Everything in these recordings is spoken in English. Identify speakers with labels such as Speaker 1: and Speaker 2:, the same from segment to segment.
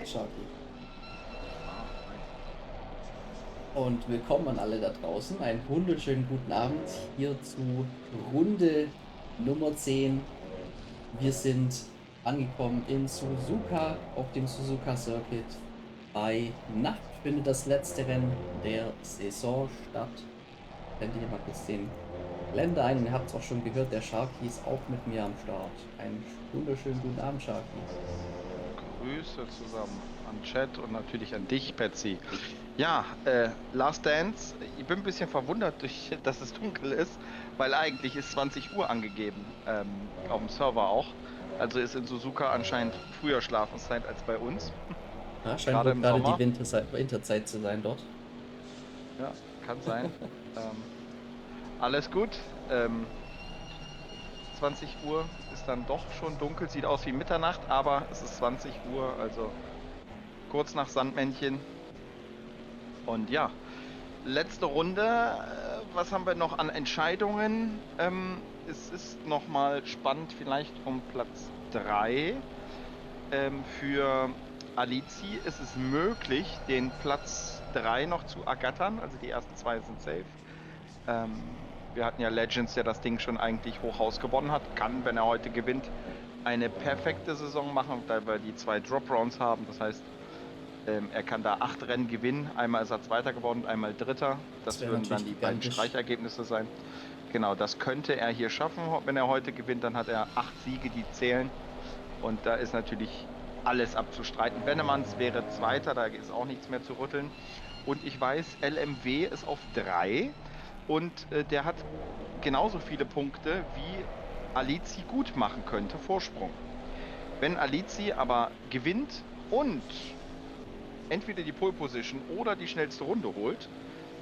Speaker 1: Sharky. Und willkommen an alle da draußen. Einen wunderschönen guten Abend hier zu Runde Nummer 10. Wir sind angekommen in Suzuka, auf dem Suzuka Circuit. Bei Nach findet das letzte Rennen der Saison statt. Blende hier mal kurz den Kalender ein und ihr habt es auch schon gehört, der Sharky ist auch mit mir am Start. Einen wunderschönen guten Abend, Sharky.
Speaker 2: Grüße zusammen an Chat und natürlich an dich, Patsy. Ja, Last Dance. Ich bin ein bisschen verwundert, dass es dunkel ist, weil eigentlich ist 20 Uhr angegeben, auf dem Server auch. Also ist in Suzuka anscheinend früher Schlafenszeit als bei uns,
Speaker 1: Ja, scheint
Speaker 2: gerade
Speaker 1: wohl
Speaker 2: im
Speaker 1: gerade die
Speaker 2: Sommer.
Speaker 1: Winterzeit zu sein dort.
Speaker 2: Ja, kann sein. Alles gut. 20 Uhr ist dann doch schon dunkel, sieht aus wie Mitternacht, aber es ist 20 Uhr, also kurz nach Sandmännchen. Und ja. Letzte Runde, was haben wir noch an Entscheidungen? Es ist nochmal spannend, vielleicht um Platz 3. Für Alici ist es möglich, den Platz 3 noch zu ergattern. Also die ersten zwei sind safe. Wir hatten ja Legends, der das Ding schon eigentlich hoch gewonnen hat. Kann, wenn er heute gewinnt, eine perfekte Saison machen, da wir die zwei Drop-Rounds haben. Das heißt, er kann da 8 Rennen gewinnen. Einmal ist er Zweiter geworden, einmal Dritter.
Speaker 1: Das
Speaker 2: Das
Speaker 1: wäre
Speaker 2: würden dann
Speaker 1: natürlich
Speaker 2: die beiden
Speaker 1: gigantisch.
Speaker 2: Streichergebnisse sein. Genau, das könnte er hier schaffen. Wenn er heute gewinnt, dann hat er 8 Siege, die zählen. Und da ist natürlich alles abzustreiten. Wennemans wäre Zweiter, da ist auch nichts mehr zu rütteln. Und ich weiß, LMW ist auf 3 und der hat genauso viele Punkte, wie Alici gut machen könnte, Vorsprung. Wenn Alici aber gewinnt und entweder die Pole Position oder die schnellste Runde holt,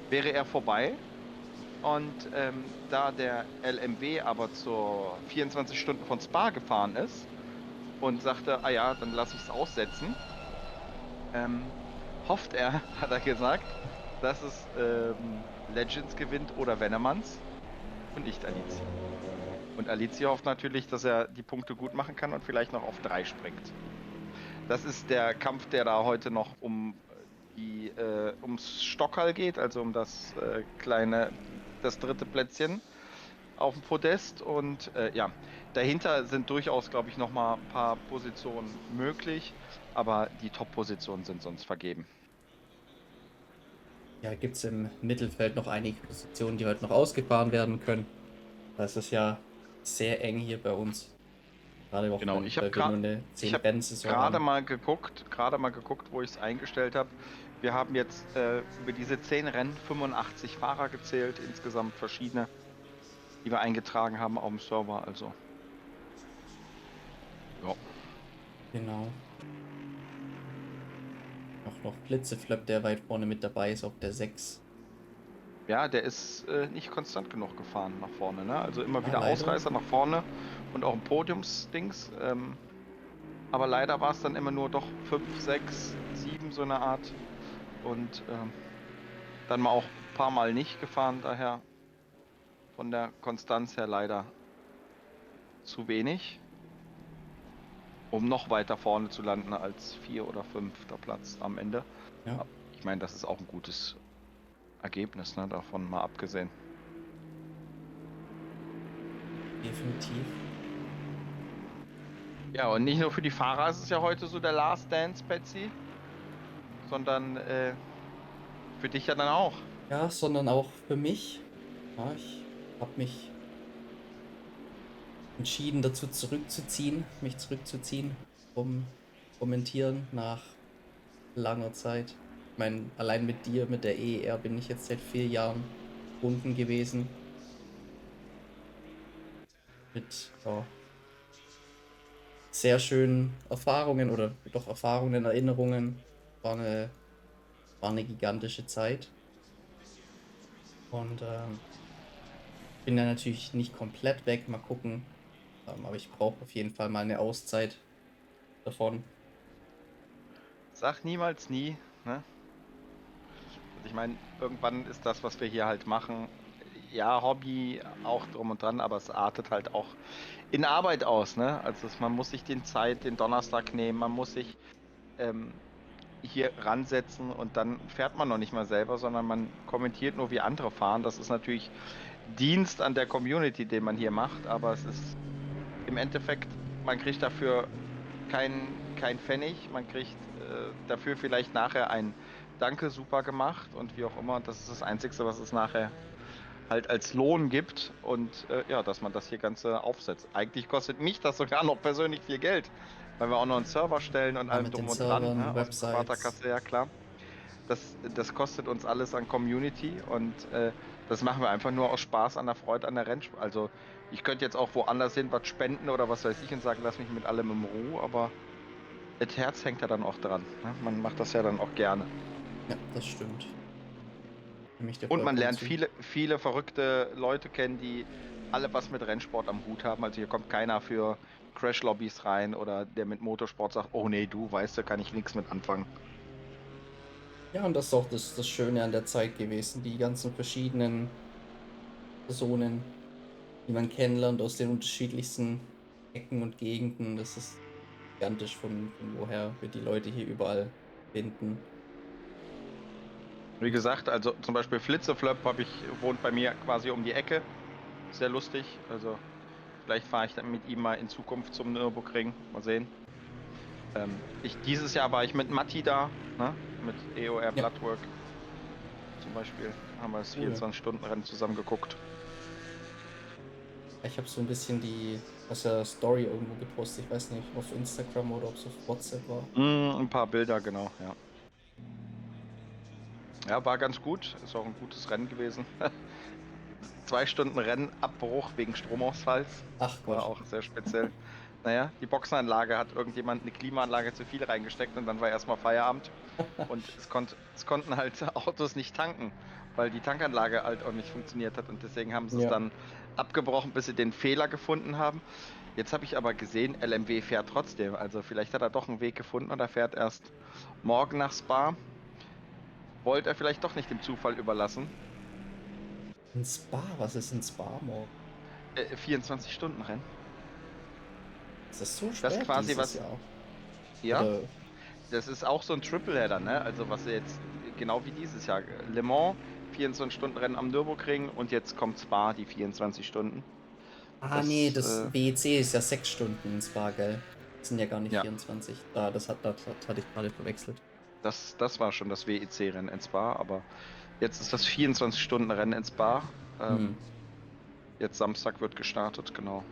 Speaker 2: wäre er vorbei. Und da der LMW aber zur 24 Stunden von Spa gefahren ist und sagte, ah ja, dann lasse ich es aussetzen, hofft er, hat er gesagt, dass es Legends gewinnt oder Venemans und nicht Alici. Und Alici hofft natürlich, dass er die Punkte gut machen kann und vielleicht noch auf 3 springt. Das ist der Kampf, der da heute noch ums Stockerl geht, also um das dritte Plätzchen auf dem Podest. Und ja, dahinter sind durchaus, glaube ich, noch mal ein paar Positionen möglich, aber die Top-Positionen sind sonst vergeben.
Speaker 1: Ja, gibt es im Mittelfeld noch einige Positionen, die heute noch ausgefahren werden können. Das ist ja sehr eng hier bei uns. Gerade auch,
Speaker 2: Genau, ich habe
Speaker 1: weil wir nur eine
Speaker 2: ich
Speaker 1: 10
Speaker 2: habe
Speaker 1: Rennsaison haben.
Speaker 2: gerade mal geguckt, wo ich es eingestellt habe. Wir haben jetzt über diese 10 Rennen 85 Fahrer gezählt, insgesamt verschiedene, die wir eingetragen haben auf dem Server. Also, ja.
Speaker 1: Genau. Auch noch Blitzeflöpp, der weit vorne mit dabei ist, auf der 6.
Speaker 2: Ja, der ist nicht konstant genug gefahren nach vorne, ne? Also immer
Speaker 1: Ja,
Speaker 2: wieder
Speaker 1: leider.
Speaker 2: Ausreißer nach vorne und auch ein Podiumsdings. Aber leider war es dann immer nur doch 5, 6, 7 so eine Art. Und dann mal auch ein paar Mal nicht gefahren, daher von der Konstanz her leider zu wenig, um noch weiter vorne zu landen als 4 oder 5. Platz am Ende.
Speaker 1: Ja,
Speaker 2: Ich meine, das ist auch ein gutes Ergebnis, ne? Davon mal abgesehen.
Speaker 1: definitiv.
Speaker 2: Ja, und nicht nur für die Fahrer ist es ja heute so der Last Dance, Patsy, sondern für dich ja dann auch.
Speaker 1: Ja, sondern auch für mich. Ja, ich habe mich entschieden, dazu mich zurückzuziehen vom Kommentieren nach langer Zeit. Ich meine, allein mit dir, mit der EER, bin ich jetzt seit 4 Jahren verbunden gewesen. Mit ja, sehr schönen Erfahrungen oder doch Erfahrungen, Erinnerungen. War eine, war eine gigantische Zeit. Und bin ja natürlich nicht komplett weg. Mal gucken. Aber ich brauche auf jeden Fall mal eine Auszeit davon.
Speaker 2: Sag niemals nie, ne? Also ich meine, irgendwann ist das, was wir hier halt machen, ja, Hobby, auch drum und dran, aber es artet halt auch in Arbeit aus, ne? Also man muss sich den Donnerstag nehmen, man muss sich hier ransetzen und dann fährt man noch nicht mal selber, sondern man kommentiert nur, wie andere fahren. Das ist natürlich Dienst an der Community, den man hier macht, aber es ist im Endeffekt, man kriegt dafür kein Pfennig, man kriegt dafür vielleicht nachher ein Danke, super gemacht und wie auch immer. Und das ist das Einzige, was es nachher halt als Lohn gibt und ja, dass man das hier Ganze aufsetzt. Eigentlich kostet mich das sogar noch persönlich viel Geld, weil wir auch noch einen Server stellen und
Speaker 1: Ja,
Speaker 2: allem
Speaker 1: mit den
Speaker 2: drum und dran,
Speaker 1: Servern,
Speaker 2: ne? Aus privater
Speaker 1: Websites.
Speaker 2: Kasse, ja klar. Das kostet uns alles an Community und das machen wir einfach nur aus Spaß an der Freude an der Rennsport. Also ich könnte jetzt auch woanders hin was spenden oder was weiß ich und sagen, lass mich mit allem in Ruhe, aber das Herz hängt da dann auch dran. Ne? Man macht das ja dann auch gerne.
Speaker 1: Ja, das stimmt. Stimme ich dir
Speaker 2: Und man
Speaker 1: vollkommen
Speaker 2: lernt
Speaker 1: zu.
Speaker 2: viele verrückte Leute kennen, die alle was mit Rennsport am Hut haben. Also hier kommt keiner für Crash-Lobbys rein oder der mit Motorsport sagt, oh nee, du weißt, da kann ich nichts mit anfangen.
Speaker 1: Ja, und das ist auch das Schöne an der Zeit gewesen. Die ganzen verschiedenen Personen, die man kennenlernt aus den unterschiedlichsten Ecken und Gegenden. Das ist gigantisch, von woher wir die Leute hier überall finden.
Speaker 2: Wie
Speaker 1: Und
Speaker 2: gesagt, also zum Beispiel Flitzeflöpp wohnt bei mir quasi um die Ecke. Sehr lustig. Also vielleicht fahre ich dann mit ihm mal in Zukunft zum Nürburgring. Mal sehen. Dieses Jahr war ich mit Matti da, ne? Mit EOR
Speaker 1: ja,
Speaker 2: Bloodwork zum Beispiel. Haben wir das
Speaker 1: cool.
Speaker 2: 24-Stunden-Rennen zusammen geguckt.
Speaker 1: Ich habe so ein bisschen die aus der Story irgendwo gepostet. Ich weiß nicht, auf Instagram oder ob es auf WhatsApp war.
Speaker 2: Ein paar Bilder, genau, ja. Ja, war ganz gut. Ist auch ein gutes Rennen gewesen. 2 Stunden Rennabbruch wegen Stromausfalls.
Speaker 1: Ach
Speaker 2: War
Speaker 1: Gott.
Speaker 2: auch sehr speziell. Naja, die Boxenanlage hat irgendjemand eine Klimaanlage zu viel reingesteckt und dann war erstmal Feierabend. Und es konnten halt Autos nicht tanken, weil die Tankanlage halt auch nicht funktioniert hat. Und deswegen haben sie es
Speaker 1: Ja.
Speaker 2: dann abgebrochen, bis sie den Fehler gefunden haben. Jetzt habe ich aber gesehen, LMW fährt trotzdem. Also vielleicht hat er doch einen Weg gefunden und er fährt erst morgen nach Spa. Wollte er vielleicht doch nicht dem Zufall überlassen.
Speaker 1: Ein Spa, was ist ein Spa morgen?
Speaker 2: 24-Stunden-Rennen.
Speaker 1: Ist das so
Speaker 2: Das
Speaker 1: spät
Speaker 2: quasi
Speaker 1: dieses
Speaker 2: was,
Speaker 1: Jahr?
Speaker 2: ja,
Speaker 1: Oder
Speaker 2: das ist auch so ein Tripleheader, ne? Also was jetzt, genau wie dieses Jahr. Le Mans, 24-Stunden-Rennen am Nürburgring und jetzt kommt Spa, die 24 Stunden.
Speaker 1: ah, nee,
Speaker 2: Das,
Speaker 1: das WEC ist ja 6 Stunden in Spa, gell? Das sind ja gar nicht
Speaker 2: ja,
Speaker 1: 24. Da, das hatte ich gerade verwechselt.
Speaker 2: das war schon das WEC-Rennen in Spa, aber jetzt ist das 24-Stunden-Rennen in Spa.
Speaker 1: Hm.
Speaker 2: Jetzt Samstag wird gestartet, genau.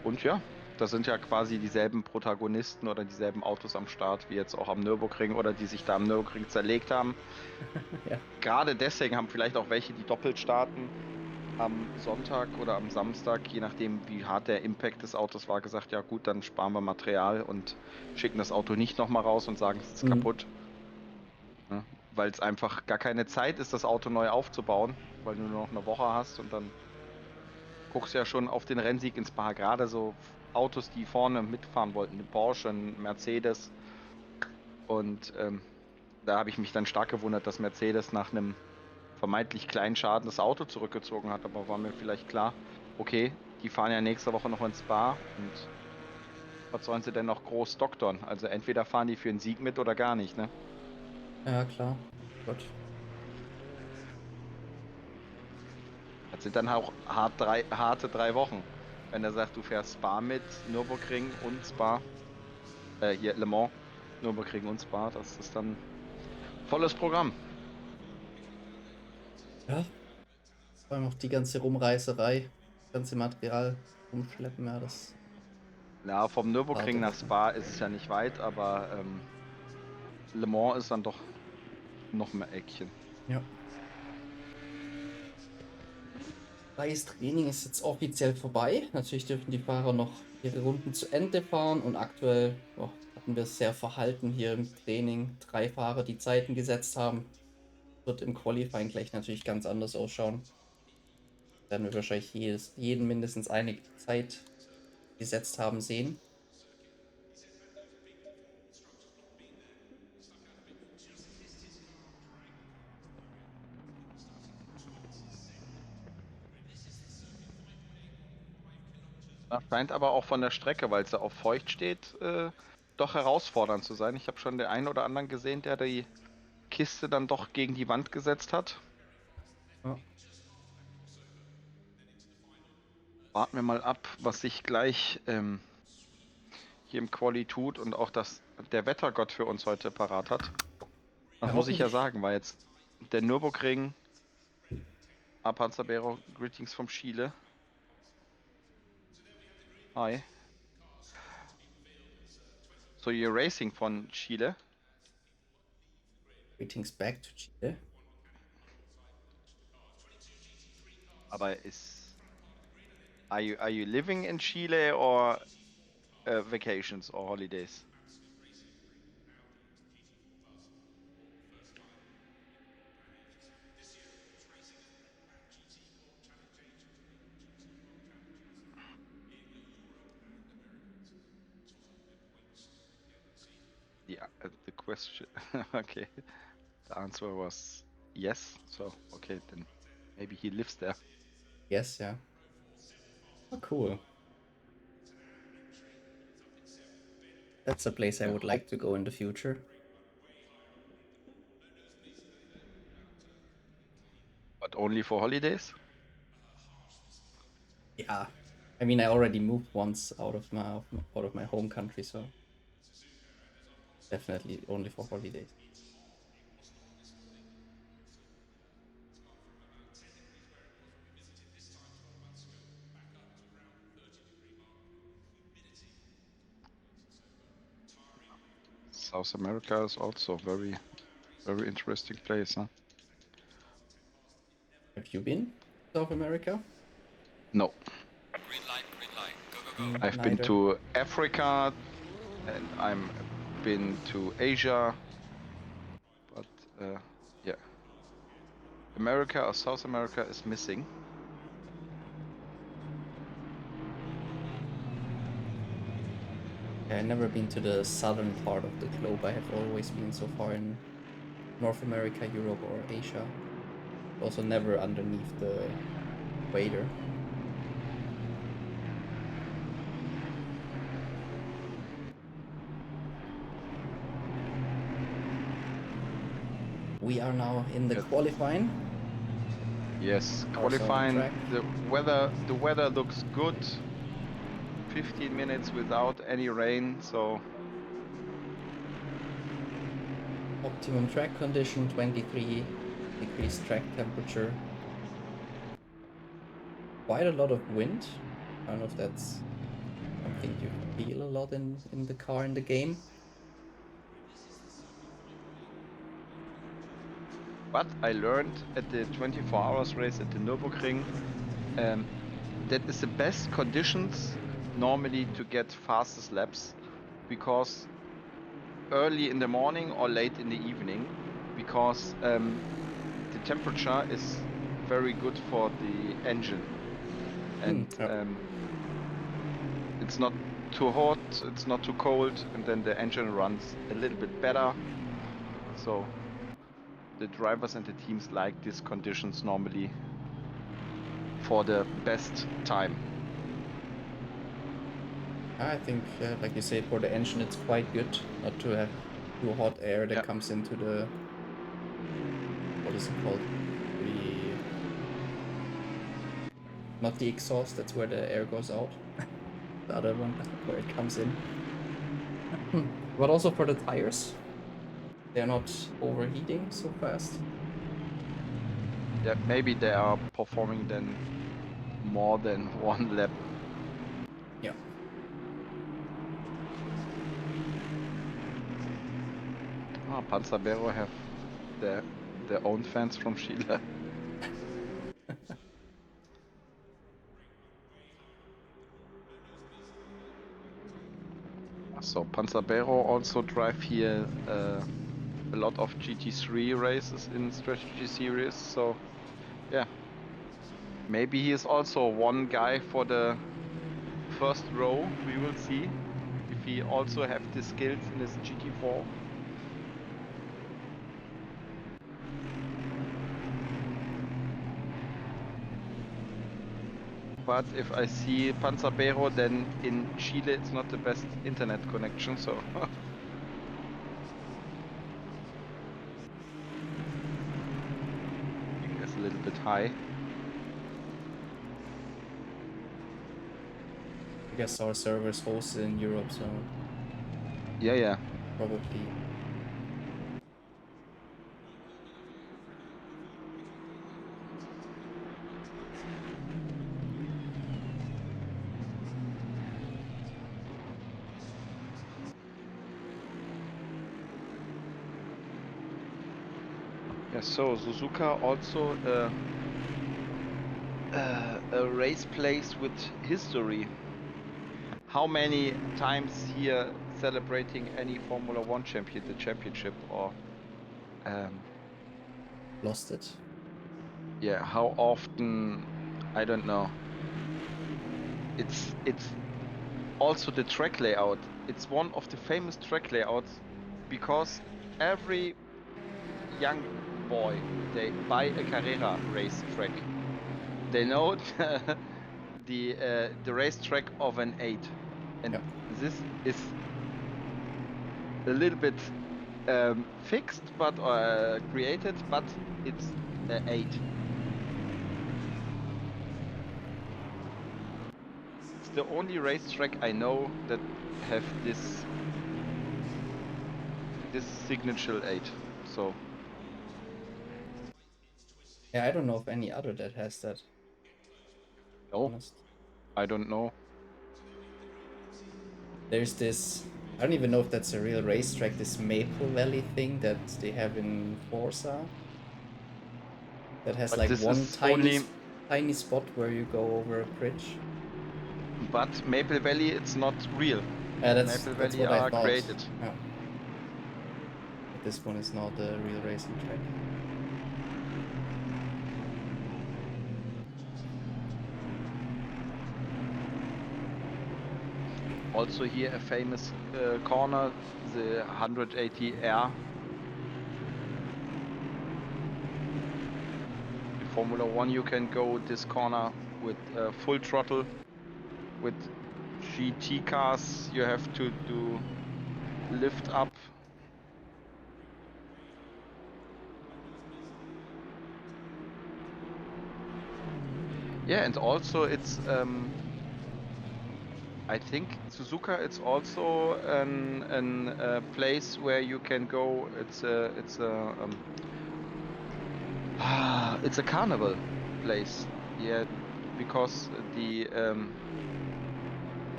Speaker 2: Und ja, da sind ja quasi dieselben Protagonisten oder dieselben Autos am Start, wie jetzt auch am Nürburgring oder die sich da am Nürburgring zerlegt haben.
Speaker 1: Ja.
Speaker 2: Gerade deswegen haben vielleicht auch welche, die doppelt starten, am Sonntag oder am Samstag, je nachdem, wie hart der Impact des Autos war, gesagt, ja gut, dann sparen wir Material und schicken das Auto nicht nochmal raus und sagen, es ist
Speaker 1: Hm.
Speaker 2: kaputt. Ne? Weil es einfach gar keine Zeit ist, das Auto neu aufzubauen, weil du nur noch eine Woche hast und dann guckst du ja schon auf den Rennsieg ins Spa. Gerade so Autos, die vorne mitfahren wollten, ein Porsche, ein Mercedes. Und da habe ich mich dann stark gewundert, dass Mercedes nach einem vermeintlich kleinen Schaden das Auto zurückgezogen hat. Aber war mir vielleicht klar, okay, die fahren ja nächste Woche noch ins Spa und was sollen sie denn noch groß doktern? Also entweder fahren die für einen Sieg mit oder gar nicht, ne?
Speaker 1: Ja, klar. Gott.
Speaker 2: Das sind dann auch harte 3 Wochen. Wenn er sagt, du fährst Spa mit, Nürburgring und Spa, hier Le Mans, Nürburgring und Spa, das ist dann volles Programm.
Speaker 1: Ja, vor allem auch die ganze Rumreiserei, das ganze Material rumschleppen, ja, das
Speaker 2: Ja, vom Nürburgring
Speaker 1: harte
Speaker 2: nach
Speaker 1: Wochen.
Speaker 2: Spa ist es ja nicht weit, aber Le Mans ist dann doch noch mehr Eckchen.
Speaker 1: Ja. Freies Training ist jetzt offiziell vorbei. Natürlich dürfen die Fahrer noch ihre Runden zu Ende fahren und aktuell ja, hatten wir es sehr verhalten hier im Training. 3 Fahrer, die Zeiten gesetzt haben. Wird im Qualifying gleich natürlich ganz anders ausschauen. Werden wir wahrscheinlich jeden mindestens eine Zeit gesetzt haben sehen.
Speaker 2: Das scheint aber auch von der Strecke, weil es ja auf feucht steht, doch herausfordernd zu sein. Ich habe schon den einen oder anderen gesehen, der die Kiste dann doch gegen die Wand gesetzt hat.
Speaker 1: Ja.
Speaker 2: Warten wir mal ab, was sich gleich hier im Quali tut und auch der Wettergott für uns heute parat hat. Das
Speaker 1: Ja,
Speaker 2: muss ich ja
Speaker 1: hoffentlich.
Speaker 2: sagen, war jetzt der Nürburgring. Panzerbero, Greetings from Chile. Hi. So, you're racing von Chile?
Speaker 1: Greetings back to Chile.
Speaker 2: Aber are you living in Chile or vacations or holidays? Yeah, the question. Okay, the answer was yes. So okay, then maybe he lives there.
Speaker 1: Yes, yeah. Oh, cool. That's a place I would like to go in the future.
Speaker 2: But only for holidays?
Speaker 1: Yeah. I mean, I already moved once out of my home country, so definitely only for holidays.
Speaker 2: South America is also very interesting place, huh?
Speaker 1: Have you been to South America?
Speaker 2: No.
Speaker 3: Green light, go.
Speaker 2: I've been to Africa and I'm been to Asia, but yeah, America or South America is missing.
Speaker 1: I've never been to the southern part of the globe. I have always been so far in North America, Europe, or Asia. Also never underneath the equator. We are now in the qualifying.
Speaker 2: Yes,
Speaker 1: Also on
Speaker 2: qualifying.
Speaker 1: track.
Speaker 2: The weather looks good. 15 minutes without any rain, so
Speaker 1: Optimum track condition, 23 degrees track temperature. Quite a lot of wind. I don't know if that's something you feel a lot in the car in the game.
Speaker 2: but I learned at the 24 hours race at the Nürburgring that is the best conditions normally to get fastest laps, because early in the morning or late in the evening, because the temperature is very good for the engine, and it's not too hot, it's not too cold, and then the engine runs a little bit better. So the drivers and the teams like these conditions normally for the best time.
Speaker 1: I think, like you said, for the engine it's quite good not to have too hot air that comes into the, what is it called? Not the exhaust, that's where the air goes out. The other one, where it comes in. But also for the tires, they're not overheating so fast.
Speaker 2: Yeah, maybe they are performing then more than one lap.
Speaker 1: Yeah.
Speaker 2: Panzerbero have their own fans from Chile. So Panzerbero also drive here a lot of GT3 races in Strategy Series. So yeah, maybe he is also one guy for the first row. We will see if he also have the skills in his GT4. But if I see Panzerbeiro, then in Chile it's not the best internet connection, so. It's a little bit high.
Speaker 1: I guess our server's hosted in Europe, so
Speaker 2: Yeah.
Speaker 1: probably.
Speaker 2: Yeah, so Suzuka also a race place with history. How many times here celebrating any Formula One the championship, or
Speaker 1: Lost it.
Speaker 2: yeah, how often? I don't know. It's also the track layout. It's one of the famous track layouts because every young boy, they buy a Carrera race track. They know the racetrack of an 8, and
Speaker 1: Yeah.
Speaker 2: this is a little bit fixed, but created, but it's 8. It's the only racetrack I know that have this signature 8. So
Speaker 1: Yeah, I don't know of any other that has that.
Speaker 2: no,
Speaker 1: Honest.
Speaker 2: I don't know.
Speaker 1: There's this. I don't even know if that's a real racetrack. This Maple Valley thing that they have in Forza. That has
Speaker 2: But
Speaker 1: like
Speaker 2: this
Speaker 1: one
Speaker 2: is only.
Speaker 1: tiny spot where you go over a bridge.
Speaker 2: But Maple Valley, it's not real.
Speaker 1: That's
Speaker 2: Maple Valley
Speaker 1: what I
Speaker 2: are
Speaker 1: thought.
Speaker 2: created.
Speaker 1: Yeah. But this one is not a real racing track.
Speaker 2: Also here a famous corner, the 180R. In Formula One you can go this corner with full throttle. With GT cars you have to do lift up. Yeah, and also it's I think Suzuka, it's also an place where you can go. It's a it's a carnival place. Yeah, because
Speaker 1: They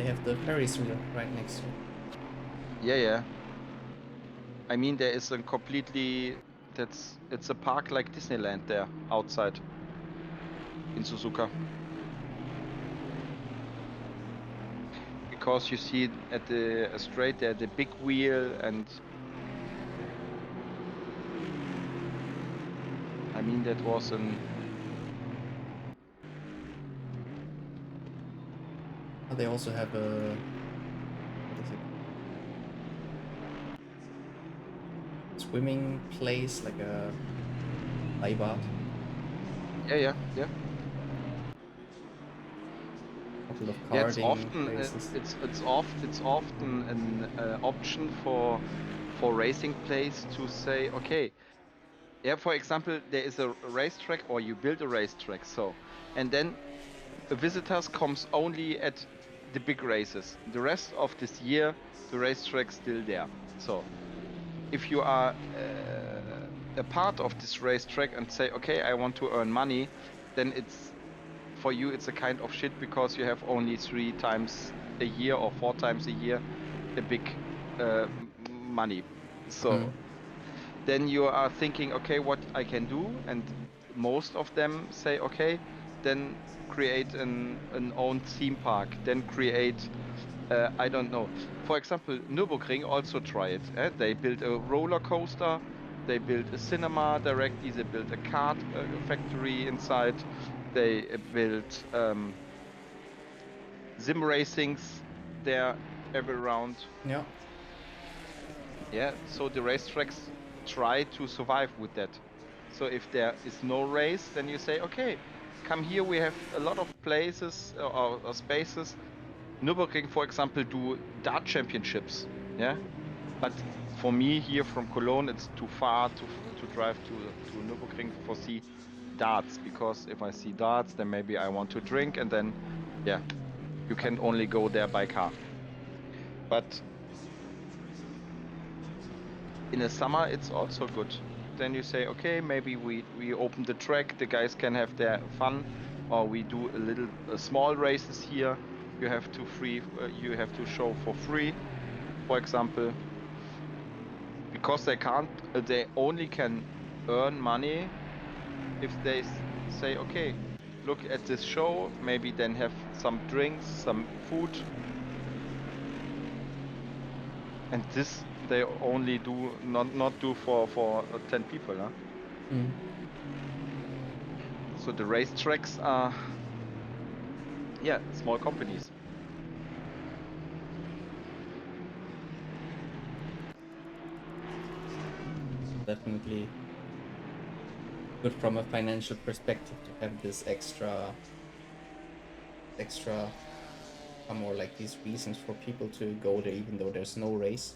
Speaker 1: have the Ferris wheel right next to it.
Speaker 2: yeah. I mean there is a completely it's a park like Disneyland there outside in Suzuka. Because you see at the straight there the big wheel, and I mean that was an
Speaker 1: They also have a, what is it? Swimming place, like a Freibad.
Speaker 2: yeah.
Speaker 1: Couple of
Speaker 2: Yeah, it's
Speaker 1: karting
Speaker 2: often
Speaker 1: places.
Speaker 2: it's often an option for racing place to say, okay, yeah, for example, there is a racetrack or you build a racetrack, so, and then the visitors comes only at the big races. The rest of this year, the racetrack's still there. So, if you are a part of this racetrack and say, okay, I want to earn money, then it's for you it's a kind of shit because you have only 3 times a year or 4 times a year a big money. So then you are thinking, okay, what I can do, and most of them say, okay, then create an own theme park, then create I don't know. For example, Nürburgring also try it. They built a roller coaster, they built a cinema directly, they built a kart factory inside, they built sim racings there every round.
Speaker 1: Yeah.
Speaker 2: Yeah, so the racetracks try to survive with that. So if there is no race, then you say, okay, come here, we have a lot of places or spaces. Nürburgring, for example, do dart championships, yeah. But for me here from Cologne, it's too far to drive to Nürburgring for see darts, because if I see darts, then maybe I want to drink, and then yeah, you can only go there by car. But in the summer, it's also good. Then you say, okay, maybe we open the track, the guys can have their fun, or we do a little small races here. You have to show for free, for example, because they only can earn money if they say, okay, look at this show, maybe then have some drinks, some food, and this they only do not do for 10 people, huh?
Speaker 1: Mm.
Speaker 2: So the racetracks are, yeah, small companies.
Speaker 1: Definitely good from a financial perspective to have this extra more like these reasons for people to go there even though there's no race.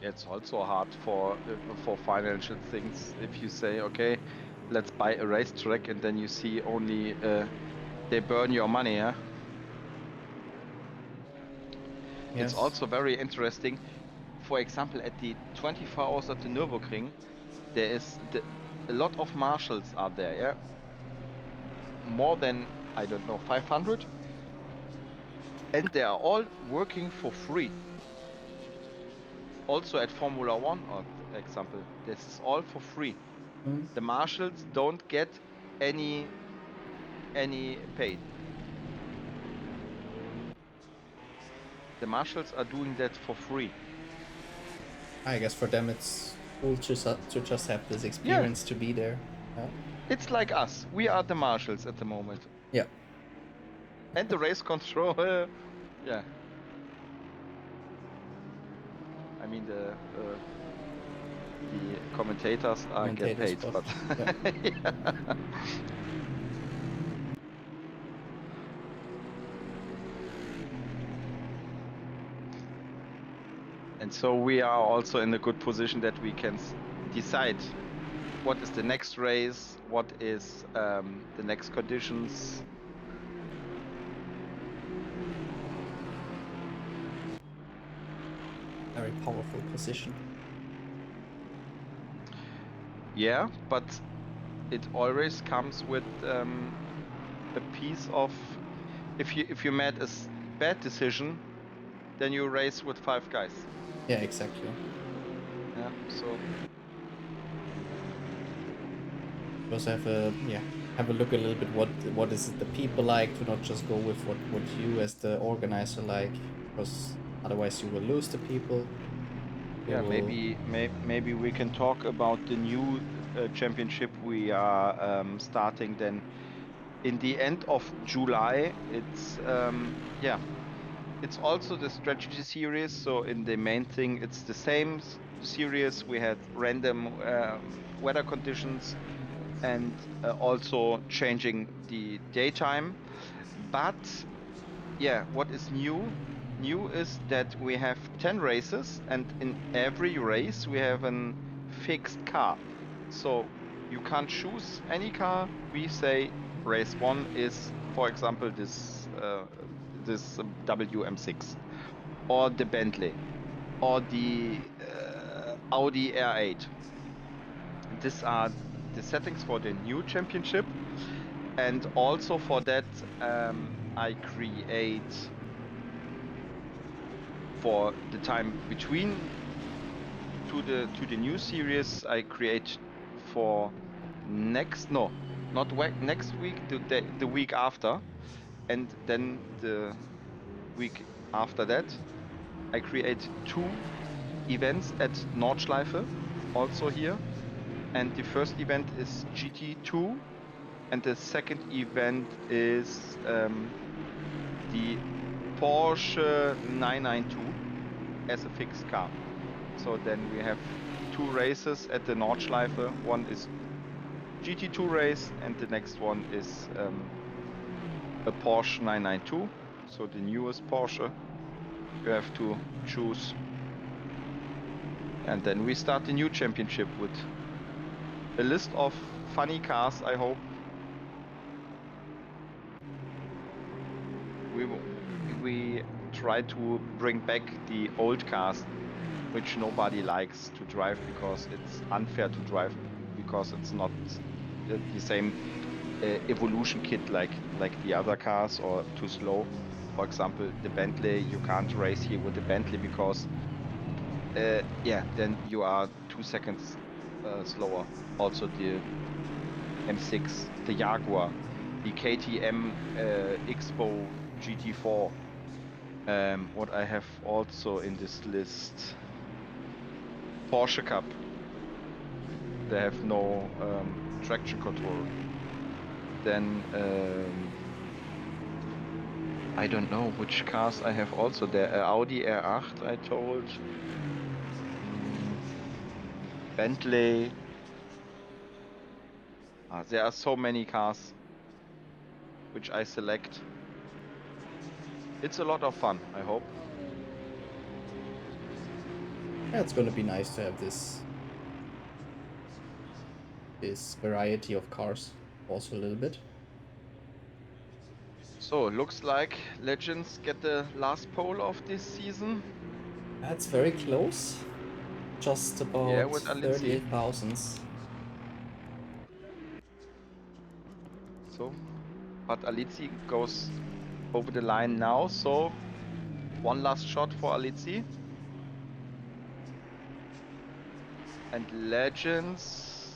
Speaker 2: It's also hard for financial things if you say, okay, let's buy a racetrack, and then you see only they burn your money, yeah.
Speaker 1: Yes.
Speaker 2: It's also very interesting. For example, at the 24 hours of the Nürburgring, there is a lot of marshals are there, yeah. More than, I don't know, 500, and they are all working for free. Also at Formula One, or example, this is all for free.
Speaker 1: Mm.
Speaker 2: The marshals don't get any paid. The marshals are doing that for free.
Speaker 1: I guess for them it's cool to just have this experience to be there. Yeah.
Speaker 2: It's like us. We are the marshals at the moment.
Speaker 1: Yeah.
Speaker 2: And the race control, yeah. I mean the commentators are get
Speaker 1: Commentators,
Speaker 2: paid, but
Speaker 1: yeah.
Speaker 2: yeah. And so we are also in a good position that we can decide what is the next race, what is the next conditions.
Speaker 1: Very powerful position.
Speaker 2: Yeah, but it always comes with a piece of, if you made a bad decision, then you race with 5 guys.
Speaker 1: Yeah, exactly.
Speaker 2: Yeah, so
Speaker 1: Just have a look a little bit what is it the people like, to not just go with what you as the organizer like, because otherwise you will lose the people.
Speaker 2: yeah, maybe we can talk about the new championship we are starting then in the end of July. It's yeah, it's also the strategy series. So in the main thing, it's the same series. We had random weather conditions, and also changing the daytime. But yeah, what is new? New is that we have 10 races, and in every race we have a fixed car. So you can't choose any car. We say race 1 is, for example, this WM6, or the Bentley, or the Audi R8. These are the settings for the new championship, and also for that I create for the time between to the new series. I create for next next week, the week after, and then the week after that I create 2 events at Nordschleife, also here. And the first event is GT2, and the second event is the Porsche 992 as a fixed car. So then we have two races at the Nordschleife. One is GT2 race and the next one is a Porsche 992, so the newest Porsche. You have to choose. And then we start the new championship with a list of funny cars, I hope. We try to bring back the old cars, which nobody likes to drive because it's unfair to drive, because it's not the same evolution kit like the other cars, or too slow. For example, the Bentley, you can't race here with the Bentley because yeah, then you are 2 seconds slower. Also the M6, the Jaguar, the KTM Expo GT4. What I have also in this list, Porsche Cup. They have no traction control. Then I don't know which cars I have also there. Audi R8 I told. Bentley. There are so many cars which I select. It's a lot of fun, I hope.
Speaker 1: Yeah, it's gonna be nice to have this variety of cars also a little bit.
Speaker 2: So looks like Legends get the last pole of this season.
Speaker 1: That's very close. Just
Speaker 2: Yeah,
Speaker 1: about
Speaker 2: with Alizzi.
Speaker 1: 38 thousandths.
Speaker 2: So, but Alizzi goes over the line now. So one last shot for Alizzi. And Legends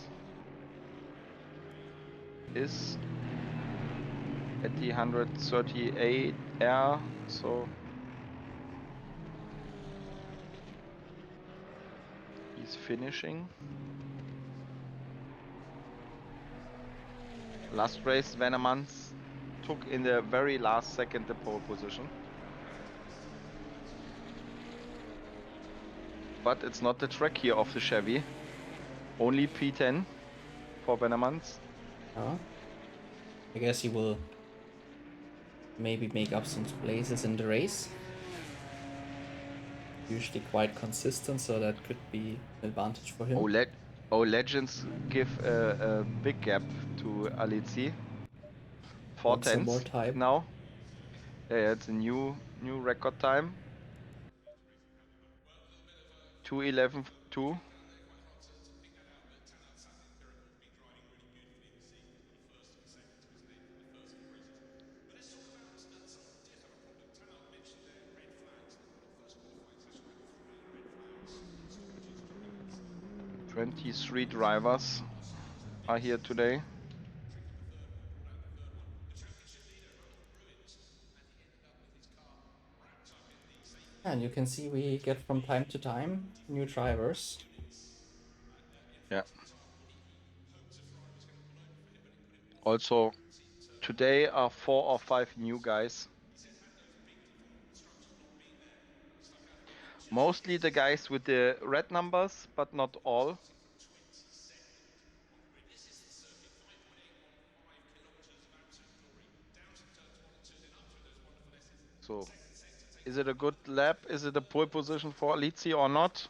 Speaker 2: is at the 138R, so he's finishing. Last race, Venemans took in the very last second the pole position. But it's not the track here of the Chevy. Only P10 for Venemans.
Speaker 1: I guess he will maybe make up some places in the race. Usually quite consistent, so that could be an advantage for him.
Speaker 2: Legends give a big gap to Alizzi. 4
Speaker 1: Want some more
Speaker 2: tenths
Speaker 1: time
Speaker 2: now. Yeah, it's a new record time. 2:11.2. "23 drivers are here today."
Speaker 1: And you can see we get from time to time new drivers.
Speaker 2: Yeah. Also, today are 4 or 5 new guys. Mostly the guys with the red numbers, but not all. So, is it a good lap? Is it a pole position for Alizzi or not?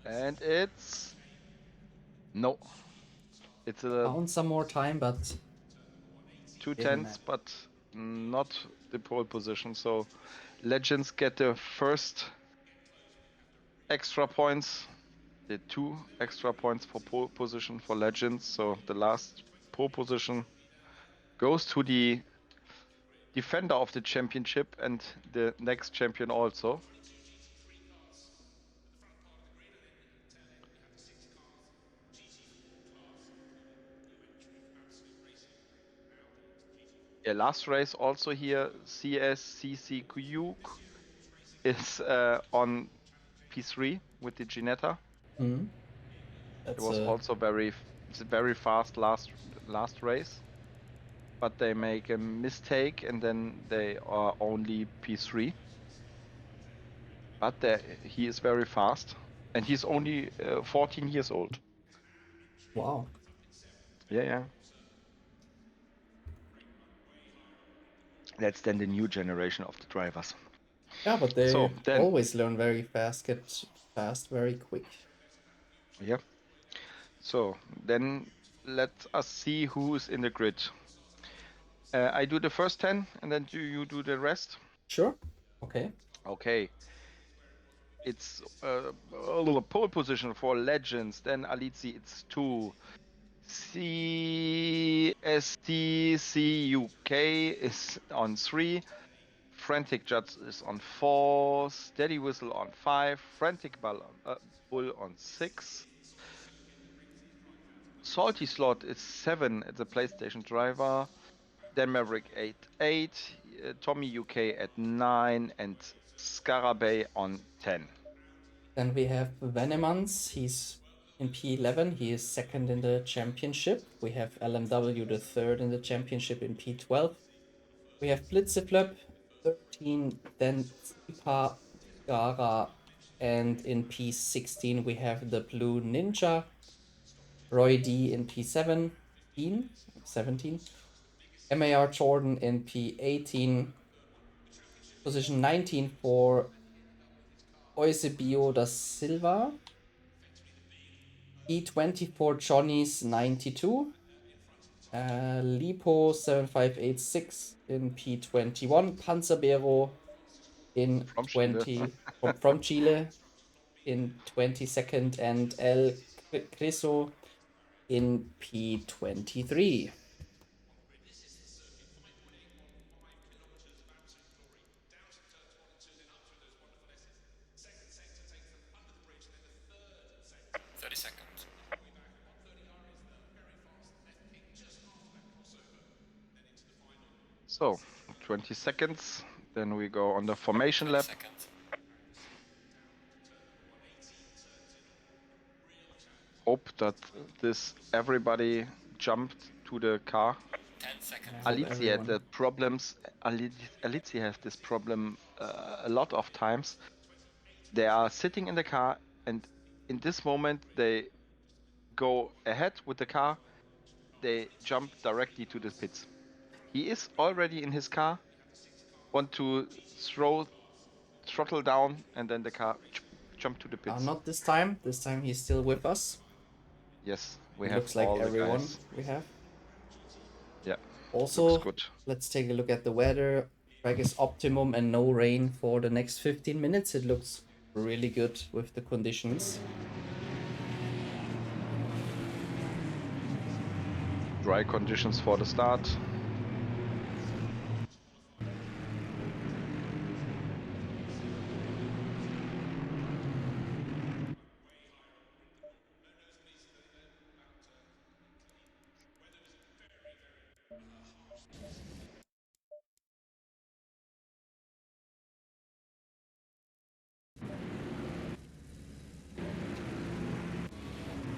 Speaker 2: And it's... No. It's a
Speaker 1: Found some more time, but
Speaker 2: 2
Speaker 1: didn't
Speaker 2: tenths, but not the pole position. So Legends get the first extra points, the 2 extra points for pole position for Legends. So the last pole position goes to the defender of the championship and the next champion also. Yeah, last race also here, CSCCQ is on P3 with the Ginetta. It
Speaker 1: that's
Speaker 2: was also very fast last race, but they make a mistake and then they are only P3. but he is very fast, and he's only 14 years old.
Speaker 1: Wow.
Speaker 2: Yeah. That's then the new generation of the drivers.
Speaker 1: Yeah, but they
Speaker 2: So then,
Speaker 1: always learn very fast, get fast very quick.
Speaker 2: yeah. So then let us see who's in the grid. I do the first 10, and then you do the rest.
Speaker 1: Sure. Okay.
Speaker 2: Okay. It's a little pole position for Legends. Then Alizzi, it's 2. CSTCUK is on 3. Frantic Judge is on 4. Steady Whistle on 5. Frantic Bull on 6. Salty Slot is 7 at the PlayStation driver. Then Maverick 8, Tommy UK at 9, and Scarabay on 10.
Speaker 1: Then we have Venemans. He's in P11. He is second in the championship. We have LMW, the third in the championship, in P12. We have Blitzeflip, 13. Then Zipa, Gara, and in P16 we have the Blue Ninja. Roy D in P17. 17. MAR Jordan in P18. Position 19 for Eusebio da Silva. E24 Johnny's 92. Lipo 7586 in P21. Panzerbero in
Speaker 2: From
Speaker 1: 20 from Chile in 22nd, and El Criso in P23.
Speaker 3: Seconds.
Speaker 2: So, 20 seconds. Then we go on the formation lap.
Speaker 3: Seconds.
Speaker 2: Hope that everybody jumped to the car.
Speaker 3: 10 seconds.
Speaker 2: Alizzi had the problems. Alizzi has this problem a lot of times. They are sitting in the car, and in this moment they go ahead with the car. They jump directly to the pits. He is already in his car, want to throttle down, and then the car jump to the pits.
Speaker 1: Not this time. This time he's still with us.
Speaker 2: Yes, we
Speaker 1: it
Speaker 2: have
Speaker 1: looks like
Speaker 2: all
Speaker 1: everyone
Speaker 2: the guys.
Speaker 1: we have.
Speaker 2: Yeah.
Speaker 1: Also,
Speaker 2: looks good.
Speaker 1: Let's take a look at the weather. Track is optimum and no rain for the next 15 minutes. It looks really good with the conditions.
Speaker 2: Dry conditions for the start.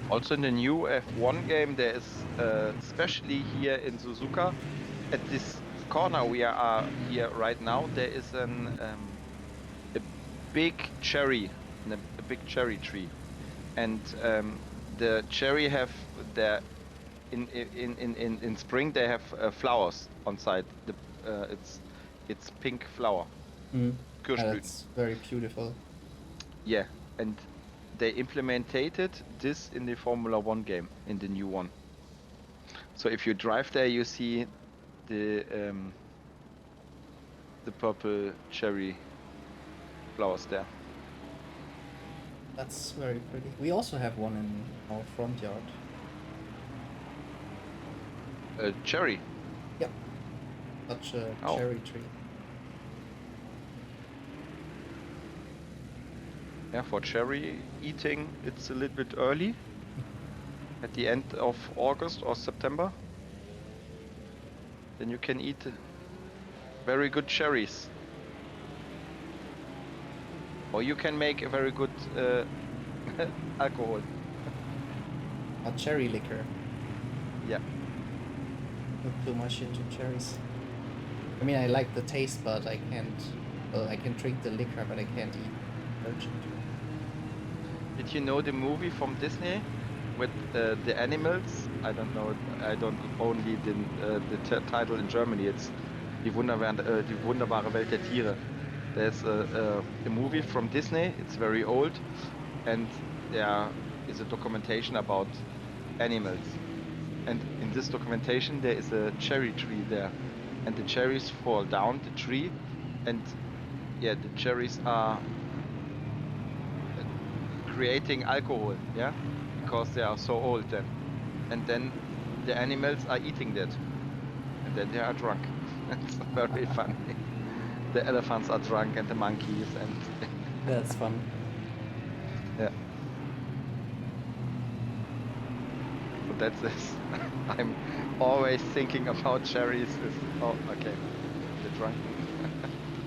Speaker 2: Also in the new F1 game, there is, especially here in Suzuka, at this corner we are here right now, there is a big cherry, a big cherry tree, and the cherry have their in spring they have flowers on side. It's pink flower. Kirschblüten.
Speaker 1: That's very beautiful.
Speaker 2: Yeah, and they implemented this in the Formula 1 game, in the new one. So if you drive there, you see the purple cherry flowers there.
Speaker 1: That's very pretty. We also have one in our front yard.
Speaker 2: Cherry.
Speaker 1: Yep. Such a
Speaker 2: Oh.
Speaker 1: cherry tree.
Speaker 2: Yeah, for cherry eating, it's a little bit early. At the end of August or September. Then you can eat very good cherries. Or you can make a very good alcohol.
Speaker 1: A cherry liquor.
Speaker 2: Yeah.
Speaker 1: Not too much into cherries. I mean, I like the taste, but I can't. Well, I can drink the liquor, but I can't eat
Speaker 2: Did you know the movie from Disney with the animals? I don't know. I don't only the title in Germany. It's die wunderbare Welt der Tiere. There's a movie from Disney. It's very old, and there is a documentation about animals. And in this documentation, there is a cherry tree there, and the cherries fall down the tree, and yeah, the cherries are creating alcohol, yeah, because they are so old then, and then the animals are eating that, and then they are drunk. It's very funny. The elephants are drunk and the monkeys, and
Speaker 1: That's fun.
Speaker 2: yeah. So that's this. I'm always thinking about cherries. Oh, okay. The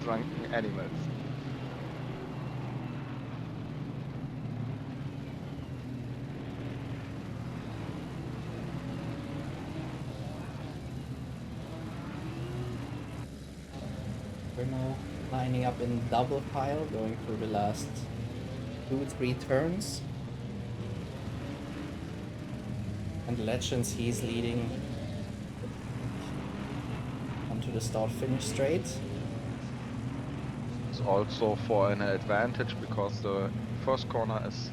Speaker 2: drunken animals.
Speaker 1: We're now lining up in double file, going through the last 2-3 turns. And Legends, he's leading onto the start-finish straight.
Speaker 2: It's also for an advantage because the first corner is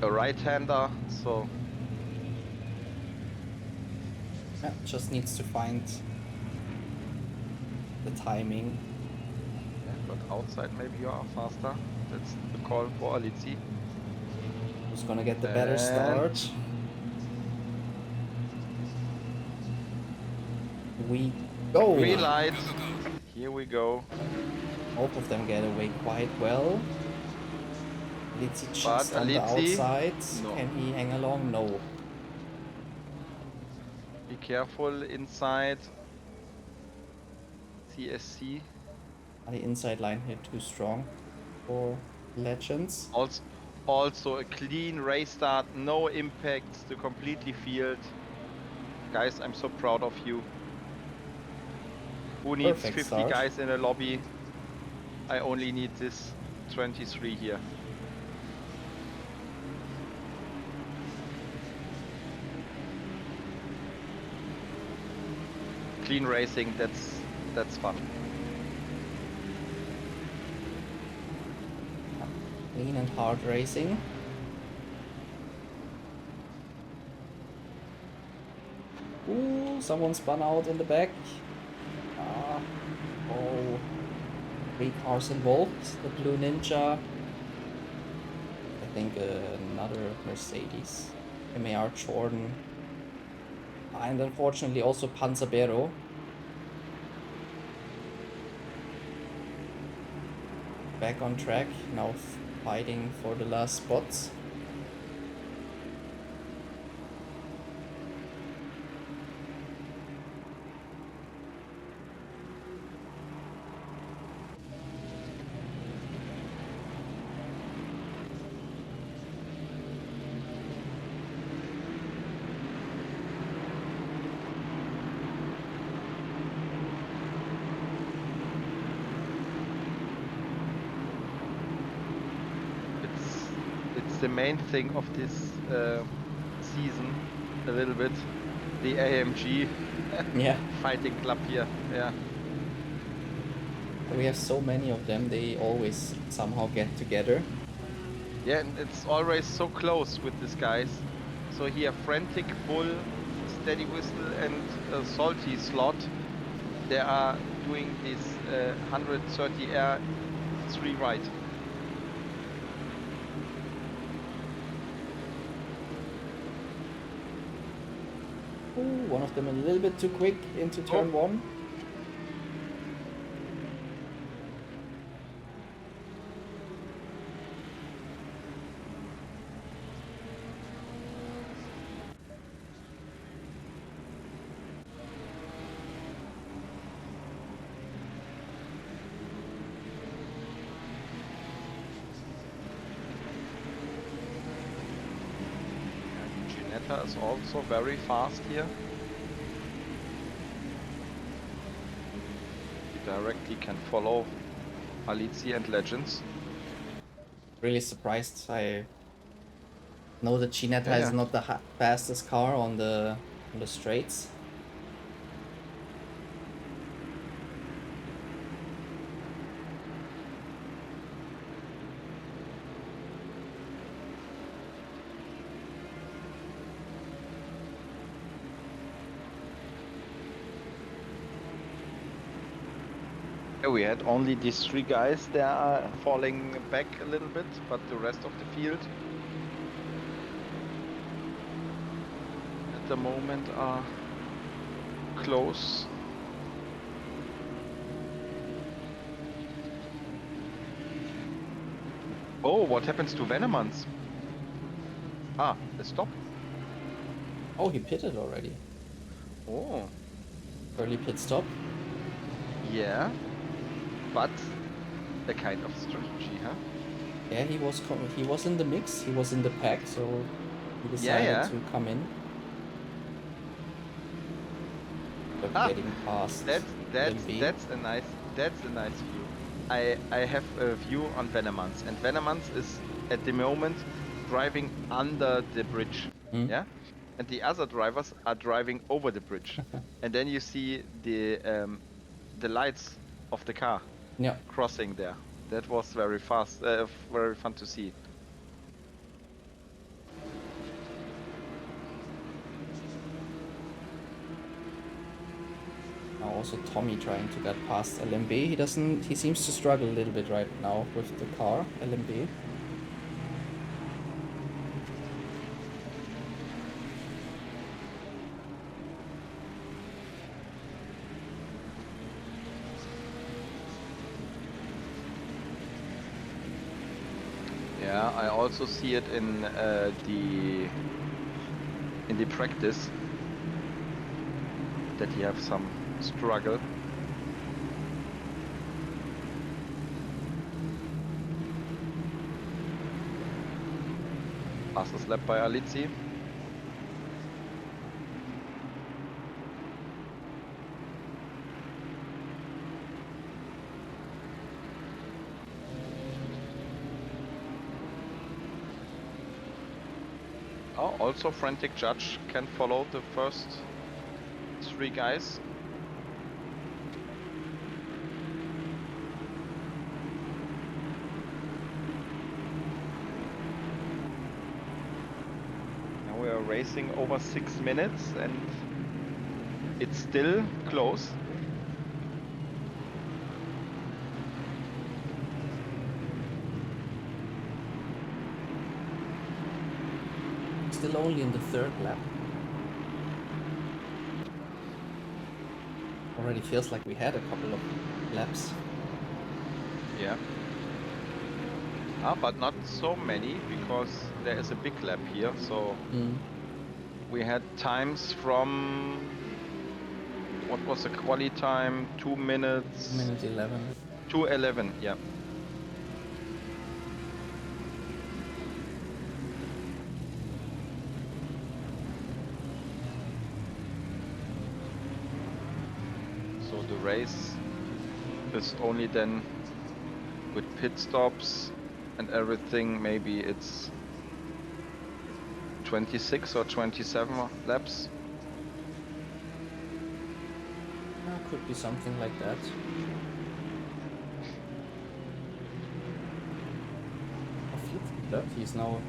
Speaker 2: a right-hander, so
Speaker 1: Yeah, just needs to find the timing.
Speaker 2: yeah, but outside maybe you are faster. That's the call for Alici.
Speaker 1: Who's gonna get the better start? We go!
Speaker 2: Green light. Here we go.
Speaker 1: Both of them get away quite well. Litzy just
Speaker 2: But
Speaker 1: on the
Speaker 2: Alici,
Speaker 1: outside.
Speaker 2: no.
Speaker 1: Can he hang along? No.
Speaker 2: Be careful inside. CSC.
Speaker 1: The inside line here too strong for Legends.
Speaker 2: Also a clean race start, no impacts to completely field. Guys, I'm so proud of you. Who needs
Speaker 1: Perfect
Speaker 2: 50
Speaker 1: start.
Speaker 2: guys in a lobby? I only need this 23 here. Clean racing, that's fun.
Speaker 1: Clean and hard racing. Ooh, someone spun out in the back. Oh, 3 cars involved. The Blue Ninja. I think another Mercedes. MAR Jordan. And unfortunately also Panzabero. Back on track, now fighting for the last spots.
Speaker 2: The main thing of this season, a little bit, the AMG
Speaker 1: Yeah,
Speaker 2: fighting club here. Yeah,
Speaker 1: we have so many of them, they always somehow get together.
Speaker 2: yeah, and it's always so close with these guys. So here, Frantic Bull, Steady Whistle, and Salty Slot, they are doing this 130R 3 right.
Speaker 1: Ooh, one of them a little bit too quick into turn 1.
Speaker 2: Ginetta is also very fast here. You directly can follow Alici and Legends.
Speaker 1: really surprised. I know that Ginetta
Speaker 2: Yeah,
Speaker 1: is
Speaker 2: yeah.
Speaker 1: not the fastest car on the straights.
Speaker 2: Yeah, we had only these 3 guys that are falling back a little bit, but the rest of the field at the moment are close. Oh, what happens to Venemans? Ah, a stop.
Speaker 1: Oh, he pitted already.
Speaker 2: Oh,
Speaker 1: Early pit stop.
Speaker 2: yeah, but a kind of strategy, huh?
Speaker 1: Yeah, he was in the mix. He was in the pack, so he
Speaker 2: Yeah,
Speaker 1: decided
Speaker 2: yeah.
Speaker 1: to come in. But
Speaker 2: Ah,
Speaker 1: getting past
Speaker 2: that's
Speaker 1: Limby.
Speaker 2: that's a nice view. I have a view on Venemans, and Venemans is at the moment driving under the bridge.
Speaker 1: Mm.
Speaker 2: Yeah, and the other drivers are driving over the bridge, and then you see the lights of the car
Speaker 1: Yeah.
Speaker 2: crossing there. That was very fast, very fun to see.
Speaker 1: Now also Tommy trying to get past LMB. He seems to struggle a little bit right now with the car, LMB.
Speaker 2: Yeah, I also see it in the practice that you have some struggle. Fastest lap by Alizzi. Oh, also Frantic Judge can follow the first 3 guys. Now we are racing over 6 minutes and it's still close.
Speaker 1: Still only in the 3rd lap. Already feels like we had a couple of laps.
Speaker 2: Yeah. But not so many because there is a big lap here. So we had times from, what was the quali time? 2 minutes.
Speaker 1: Minute 11.
Speaker 2: 2:11, yeah. So the race is only then with pit stops and everything, maybe it's 26 or 27 laps.
Speaker 1: Could be something like that. Pflichtstop, he's now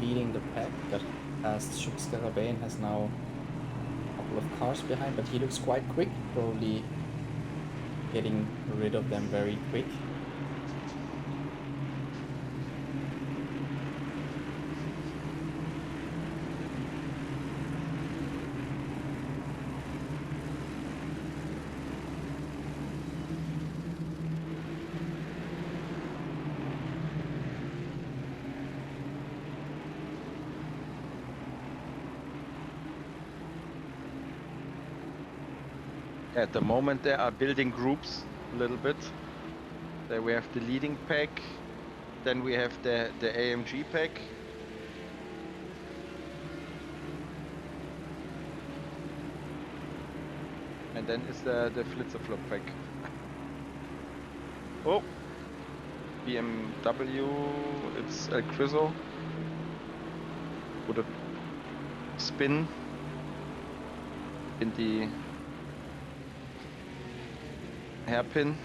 Speaker 1: leading the pack, but past Suzuka and has now a couple of cars behind, but he looks quite quick, probably getting rid of them very quick.
Speaker 2: At the moment they are building groups a little bit. There we have the leading pack, then we have the AMG pack. And then is the Flitzerflop pack. Oh, BMW, it's El Criso. Would spin in die Hairpin.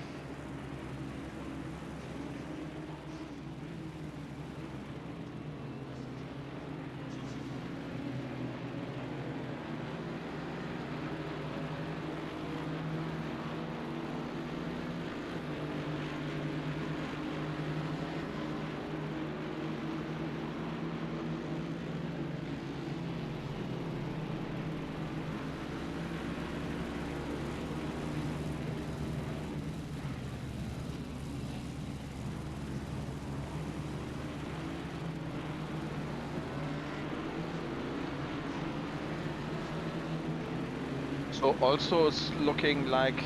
Speaker 2: So also it's looking like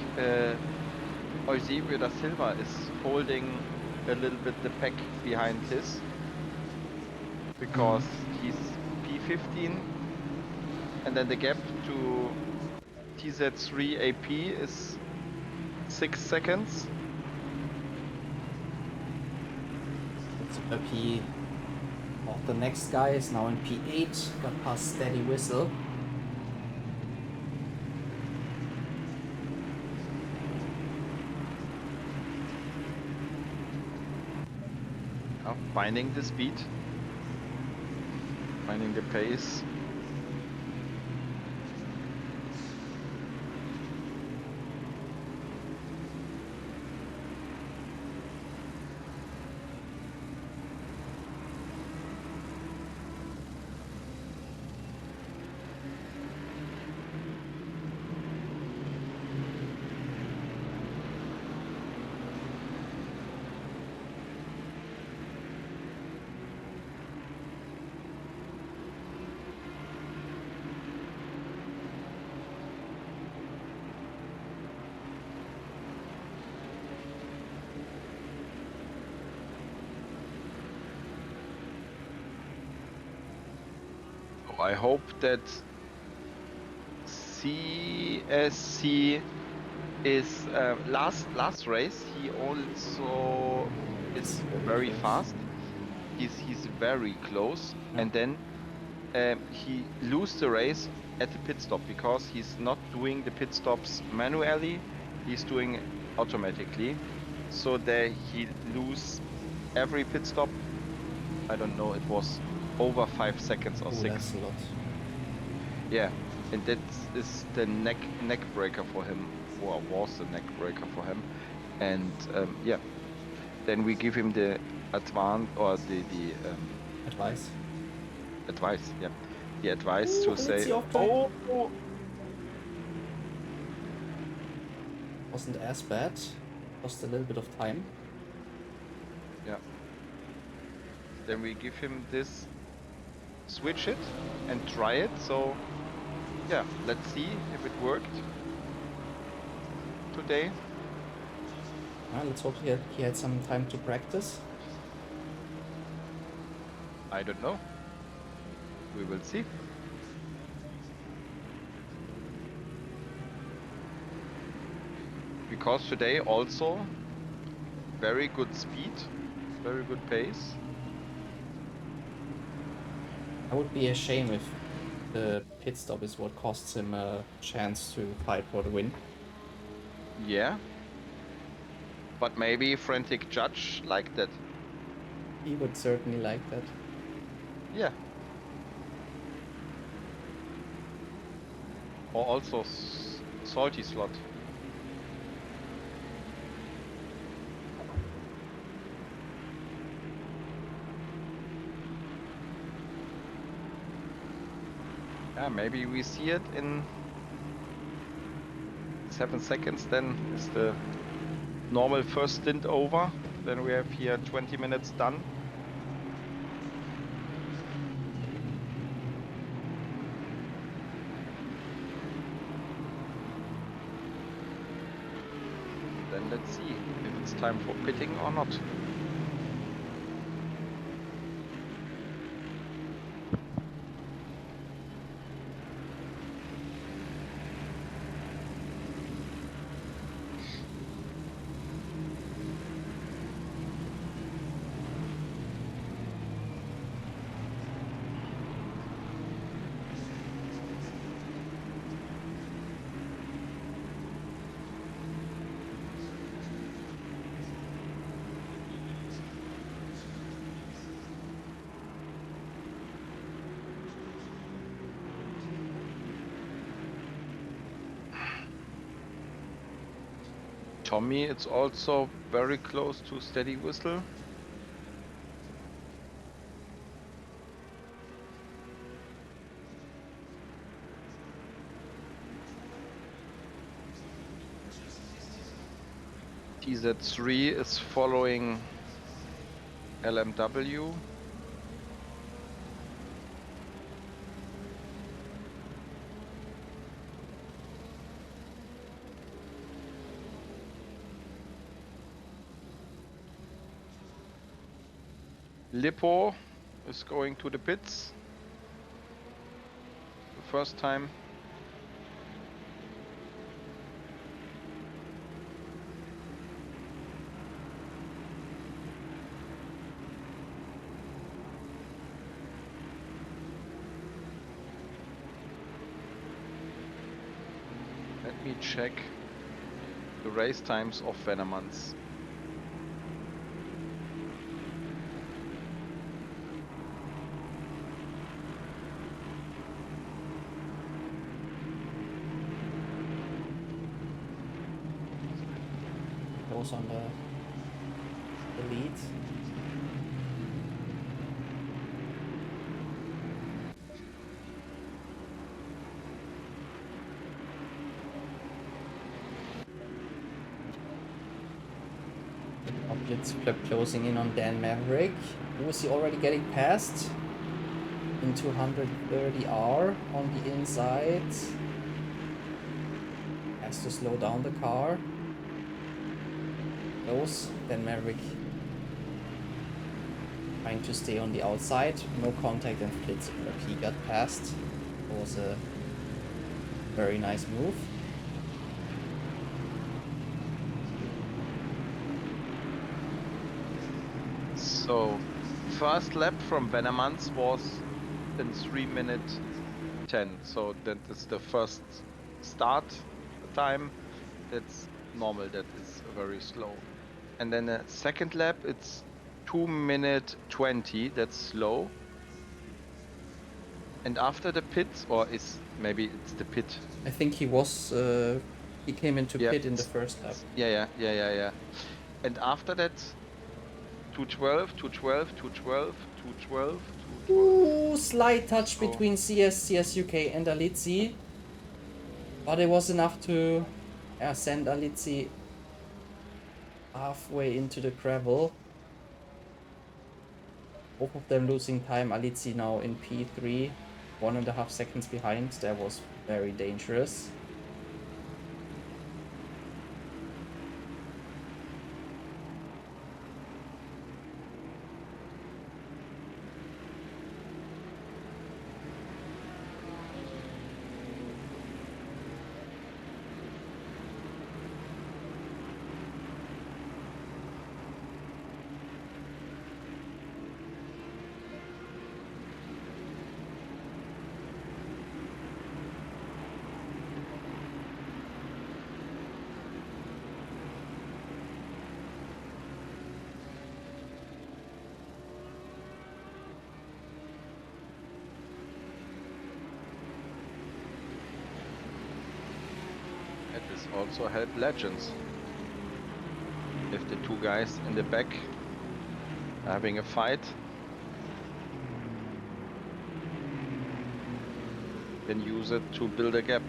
Speaker 2: Eusebio da Silva is holding a little bit the pack behind his, because he's P15 and then the gap to TZ3 AP is 6 seconds.
Speaker 1: It's P. Oh, the next guy is now in P8, got past Steady Whistle.
Speaker 2: Finding the speed, finding the pace. I hope that CSC is last race. He also is very fast. He's very close, and then he lose the race at the pit stop because he's not doing the pit stops manually. He's doing it automatically. So there he lose every pit stop. I don't know. It was over 5 seconds or 6.
Speaker 1: That's a lot.
Speaker 2: Yeah, and that is the neck breaker for him, or was the neck breaker for him. And yeah, then we give him the advance or the
Speaker 1: Advice.
Speaker 2: Advice. Yeah, the advice to say,
Speaker 1: oh, wasn't as bad. Lost a little bit of time.
Speaker 2: Yeah. Then we give him this. Switch it and try it. So yeah, let's see if it worked today.
Speaker 1: Let's hope he had some time to practice.
Speaker 2: I don't know. We will see. Because today also very good speed, very good pace.
Speaker 1: I would be ashamed if the pit stop is what costs him a chance to fight for the win.
Speaker 2: Yeah. But maybe frantic judge like that.
Speaker 1: He would certainly like that.
Speaker 2: Yeah. Or also salty slot. Yeah, maybe we see it in 7 seconds, then is the normal first stint over. Then we have here 20 minutes done. Then let's see if it's time for pitting or not. Tommy, it's also very close to steady whistle. TZ3 is following LMW. Lippo is going to the pits. The first time. Let me check the race times of Venemans.
Speaker 1: Goes on the lead. Objects closing in on Dan Maverick. Who is he already getting past? In 230R on the inside. Has to slow down the car. Close. Dan Maverick trying to stay on the outside. No contact and Flitz. He got past. It was a very nice move.
Speaker 2: So, first lap from Venemans was in 3:10. So that is the first start time. That's normal. That is very slow. And then the second lap, it's 2:20. That's slow. And after the pits, or is maybe it's the pit.
Speaker 1: I think he was. He came into
Speaker 2: Yeah.
Speaker 1: pit in the first lap.
Speaker 2: Yeah. And after that, 2:12, 2:12, 2:12, 2:12, 2:12.
Speaker 1: Ooh, slight touch
Speaker 2: So-
Speaker 1: between CS UK and Alizzi. But it was enough to send Alizzi halfway into the gravel. Both of them losing time. Alizzi now in P3, 1.5 seconds behind. That was very dangerous.
Speaker 2: That is also help legends. If the two guys in the back are having a fight, then use it to build a gap.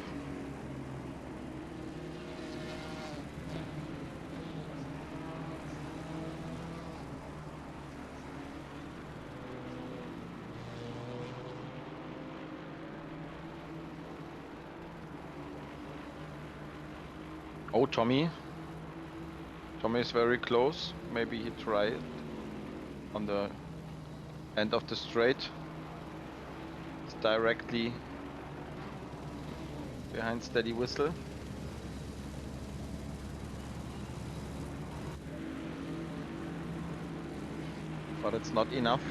Speaker 2: Oh, Tommy. Tommy is very close. Maybe he tried it on the end of the straight. It's directly behind steady whistle. But it's not enough.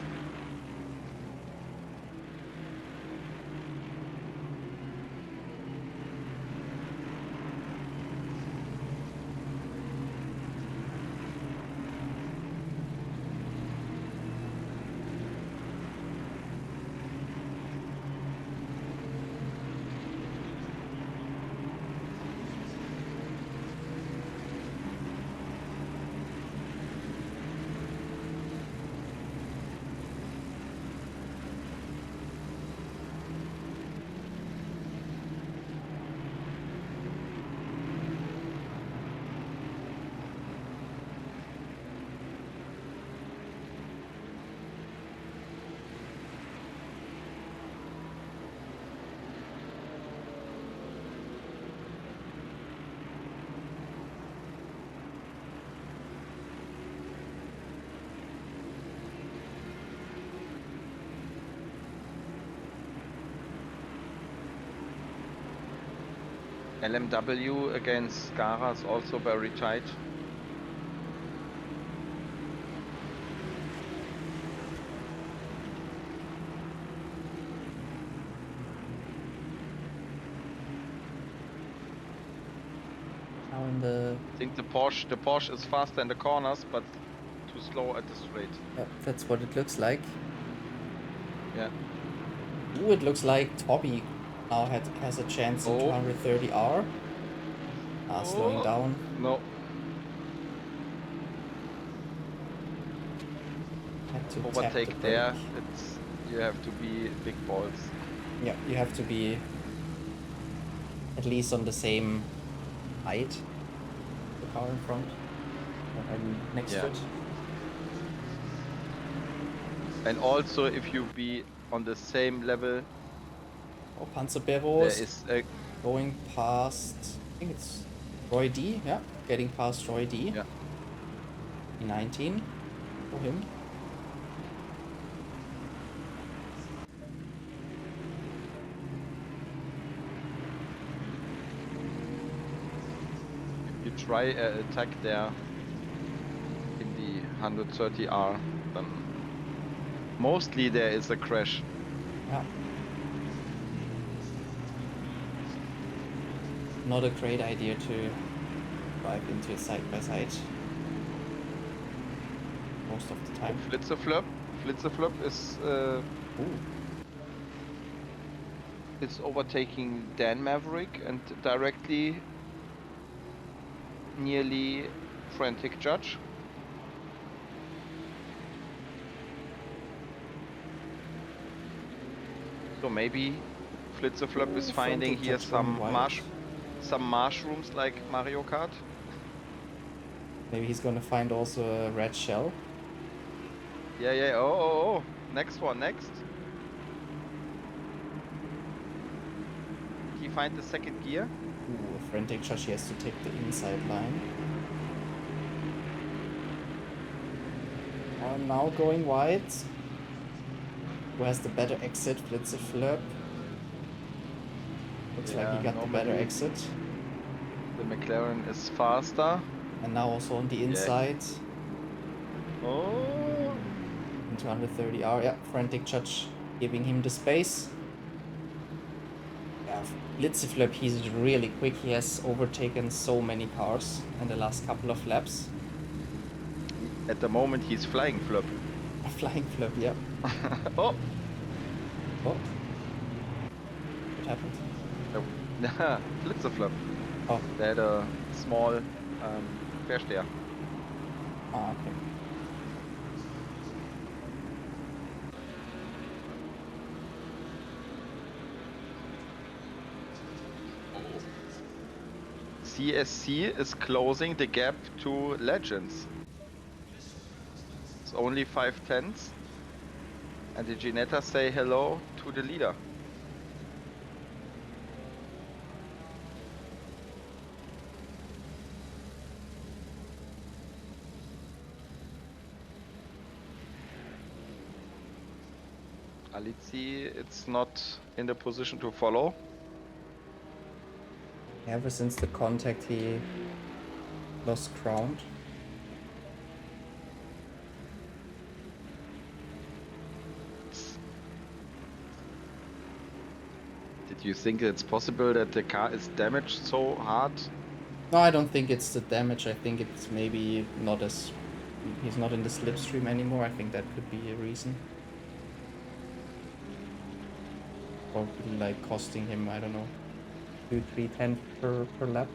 Speaker 2: LMW against Gara is also very tight.
Speaker 1: Now in the...
Speaker 2: I think the Porsche is faster in the corners, but too slow at the straight.
Speaker 1: Yeah, that's what it looks like.
Speaker 2: Yeah.
Speaker 1: Ooh, it looks like Toby now has a chance in 230R. Slowing down.
Speaker 2: No.
Speaker 1: Had to
Speaker 2: Overtake
Speaker 1: tap the
Speaker 2: there.
Speaker 1: brake.
Speaker 2: You have to be big balls.
Speaker 1: Yeah, you have to be at least on the same height, the car in front, and next to it.
Speaker 2: And also, if you be on the same level.
Speaker 1: Oh, Panzerberos
Speaker 2: there is a...
Speaker 1: going past, I think it's Roy D, yeah, getting past Roy D.
Speaker 2: Yeah.
Speaker 1: E19 for him.
Speaker 2: You try attack there in the 130R, then mostly there is a crash.
Speaker 1: Yeah. Not a great idea to drive into it side by side most of the time.
Speaker 2: Flitzerflop is is overtaking Dan Maverick and directly nearly Frantic Judge. So maybe Flitzerflop is finding here some mushrooms like Mario Kart.
Speaker 1: Maybe he's gonna find also a red shell.
Speaker 2: Yeah. Oh. Next. He find the second gear.
Speaker 1: Ooh, Frantic Judge, he has to take the inside line. Now going wide. Who has the better exit? Flitzerflop. Looks like he got the better exit.
Speaker 2: The McLaren is faster.
Speaker 1: And now also on the inside.
Speaker 2: Oh.
Speaker 1: In 230R, yeah, Frantic Judge giving him the space. Yeah, Flitzerflop, he's really quick. He has overtaken so many cars in the last couple of laps.
Speaker 2: At the moment, he's flying flop.
Speaker 1: A flying flop, yeah.
Speaker 2: Oh.
Speaker 1: What happened?
Speaker 2: Flitzerflop.
Speaker 1: Oh.
Speaker 2: They had a small Quersteher.
Speaker 1: Ah, okay.
Speaker 2: CSC is closing the gap to Legends. It's only 5/10. And the Ginetta say hello to the leader. Alizzi, it's not in the position to follow.
Speaker 1: Ever since the contact, he lost ground.
Speaker 2: Did you think it's possible that the car is damaged so hard?
Speaker 1: No, I don't think it's the damage. I think it's maybe not as... He's not in the slipstream anymore. I think that could be a reason. Probably like costing him, I don't know, 2-3 tenths per lap.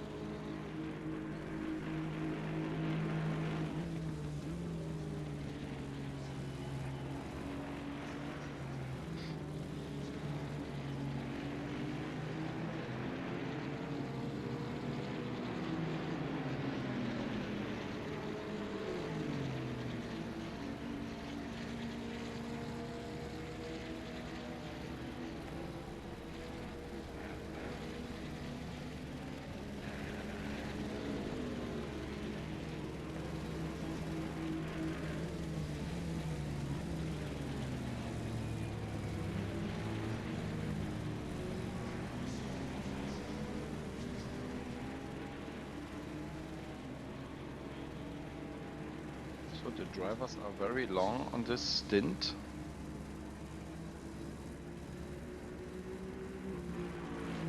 Speaker 2: So the drivers are very long on this stint.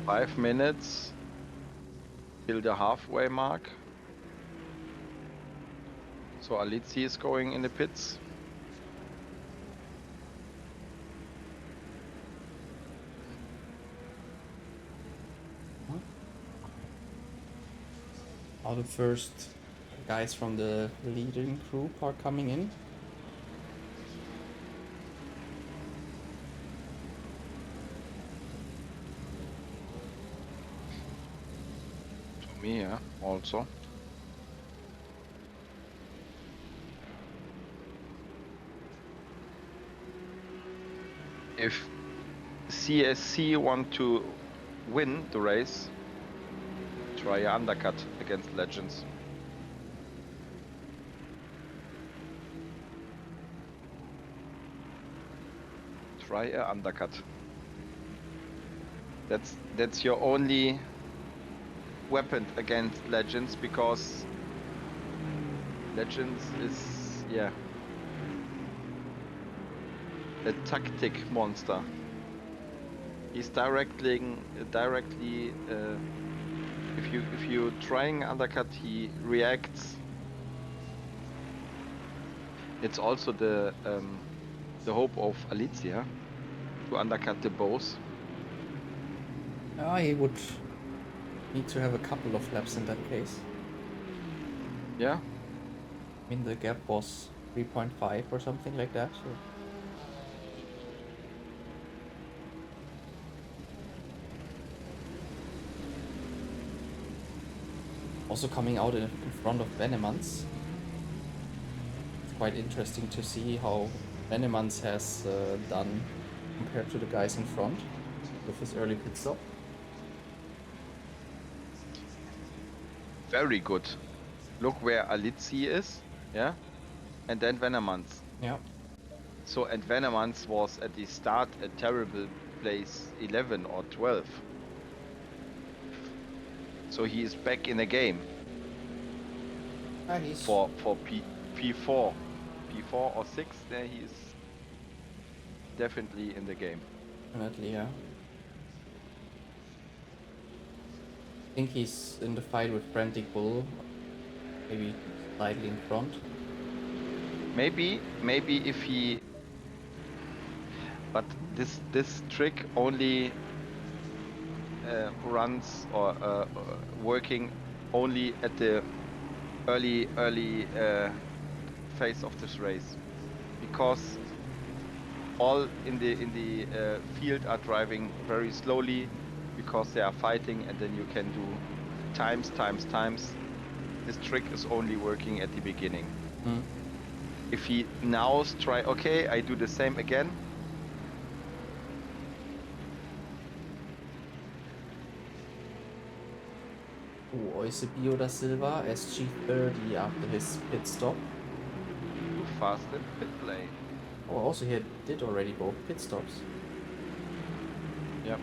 Speaker 2: Five minutes till the halfway mark. So Alizzi is going in the pits.
Speaker 1: All the first guys from the leading group are coming in.
Speaker 2: To me, yeah, also. If CSC want to win the race, try an undercut against Legends. Try a undercut. That's your only weapon against Legends, because Legends is, yeah, a tactic monster. He's directly if you trying undercut, he reacts. It's also the hope of Alicia to undercut the both.
Speaker 1: He would need to have a couple of laps in that case.
Speaker 2: Yeah.
Speaker 1: I mean, the gap was 3.5 or something like that. So. Also coming out in front of Venemans. It's quite interesting to see how Venemans has done compared to the guys in front with his early pit stop.
Speaker 2: Very good. Look where Alizzi is, yeah, and then Venemans.
Speaker 1: Yeah.
Speaker 2: So, and Venemans was at the start a terrible place 11 or 12. So he is back in the game.
Speaker 1: He's
Speaker 2: For P4 or 6, there he is definitely in the game.
Speaker 1: definitely, yeah. I think he's in the fight with Frantic Bull, maybe slightly in front.
Speaker 2: Maybe if he, but this trick only runs or working only at the early phase of this race, because all in the field are driving very slowly because they are fighting, and then you can do times. This trick is only working at the beginning. If he now try, okay, I do the same again.
Speaker 1: Eusebio da Silva, SG30 after his pit stop.
Speaker 2: Too fast in pit lane.
Speaker 1: Oh, also he did already both pit stops.
Speaker 2: Yep.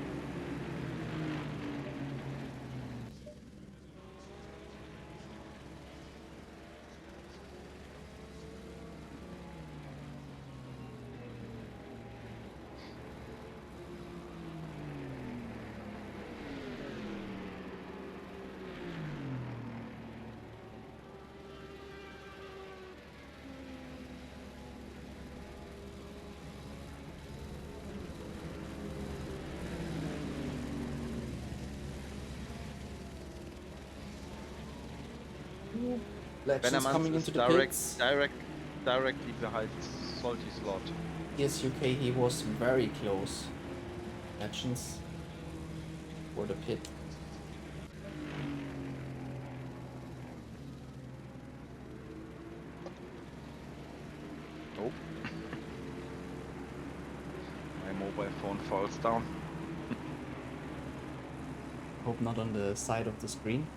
Speaker 1: Legends coming into the pits.
Speaker 2: Directly behind Salty Slot.
Speaker 1: Yes, UK, he was very close. Legends for the pit.
Speaker 2: Oh. My mobile phone falls down.
Speaker 1: Hope not on the side of the screen.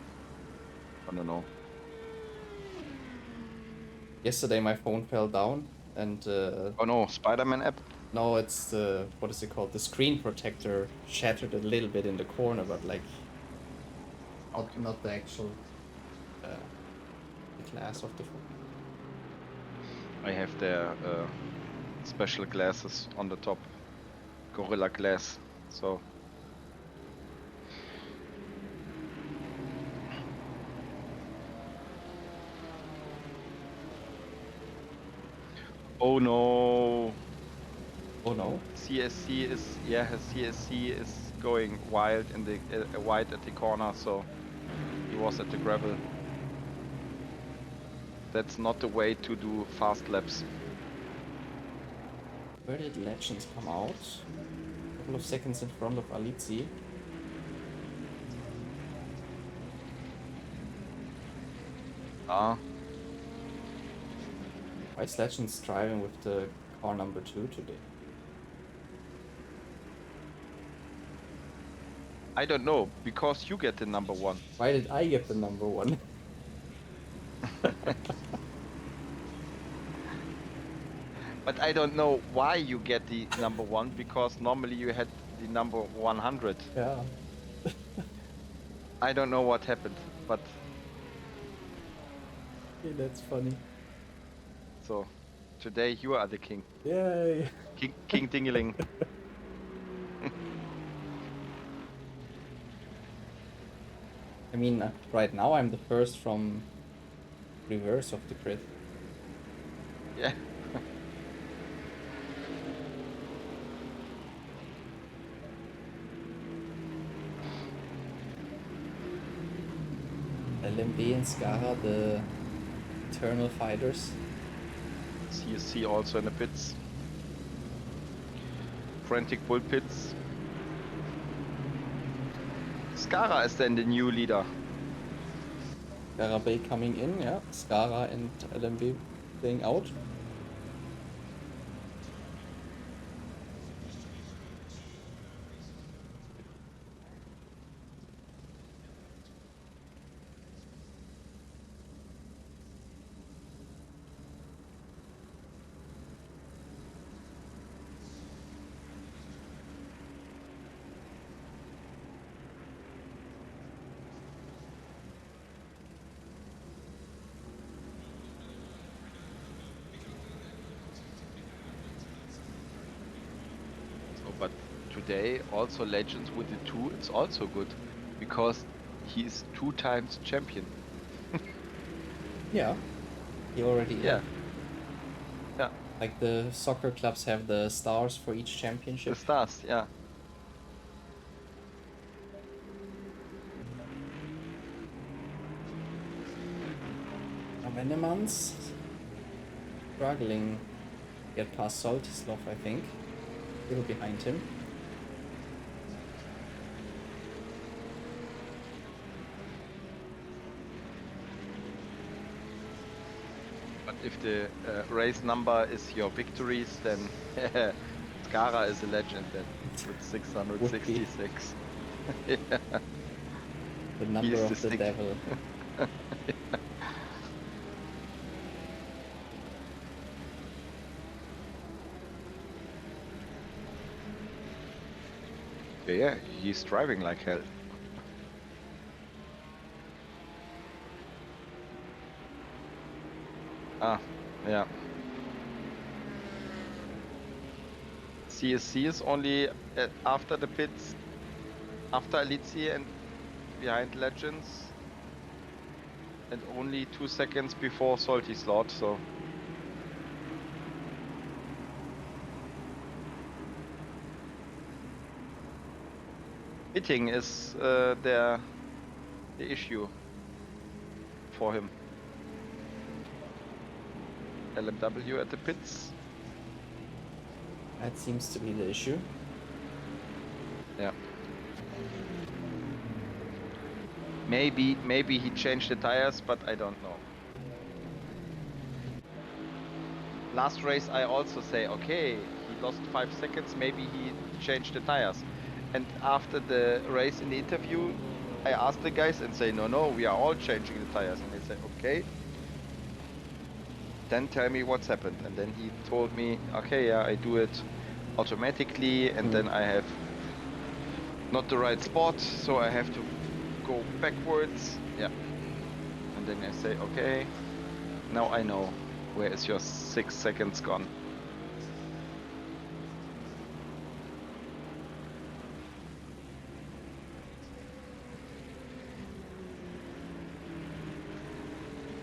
Speaker 2: I don't know.
Speaker 1: Yesterday my phone fell down and
Speaker 2: Oh no, Spider-Man app?
Speaker 1: no, it's the, what is it called? The screen protector shattered a little bit in the corner, but like not the actual the glass of the phone.
Speaker 2: I have their special glasses on the top, Gorilla Glass. So oh no,
Speaker 1: Oh no.
Speaker 2: CSC is going wild in the wide at the corner, so he was at the gravel. That's not the way to do fast laps.
Speaker 1: Where did Legends come out? A couple of seconds in front of Alizzi.
Speaker 2: Ah,
Speaker 1: Why is Legends driving with the car number 2 today?
Speaker 2: I don't know, because you get the number 1.
Speaker 1: Why did I get the number 1?
Speaker 2: But I don't know why you get the number 1, because normally you had the number 100.
Speaker 1: Yeah.
Speaker 2: I don't know what happened, but
Speaker 1: Okay, that's funny.
Speaker 2: so today you are the king.
Speaker 1: Yay!
Speaker 2: King Dingeling.
Speaker 1: I mean, right now I'm the first from reverse of the grid.
Speaker 2: Yeah.
Speaker 1: LMB and Skara, the eternal fighters.
Speaker 2: CSC also in the pits. Frantic Bull pits. Skara is then the new leader.
Speaker 1: Skara Bay coming in, yeah. Skara and LMB playing out.
Speaker 2: But today also Legends with the 2, it's also good, because he is 2 times champion.
Speaker 1: Yeah. He already
Speaker 2: Yeah. Yeah.
Speaker 1: Like the soccer clubs have the stars for each
Speaker 2: The
Speaker 1: championship.
Speaker 2: stars, yeah.
Speaker 1: Venemans struggling to get past Soltislav, I think. Little behind him.
Speaker 2: But if the race number is your victories, then Skara is a legend then, with 666. Yeah.
Speaker 1: The number
Speaker 2: He's
Speaker 1: of
Speaker 2: the
Speaker 1: the
Speaker 2: stick.
Speaker 1: devil.
Speaker 2: Yeah, he's driving like hell. Ah, yeah. CSC is only after the pits, after Alizzi and behind Legends, and only 2 seconds before Salty Slot, so. Hitting is the issue for him. LMW at the pits.
Speaker 1: That seems to be the issue.
Speaker 2: Yeah. Maybe he changed the tires, but I don't know. Last race I also say, okay, he lost 5 seconds, maybe he changed the tires. And after the race in the interview, I asked the guys and say, no, we are all changing the tires. And they say, okay. Then tell me what's happened. And then he told me, okay, yeah, I do it automatically, and then I have not the right spot, so I have to go backwards. Yeah. And then I say, okay, now I know. Where is your 6 seconds gone?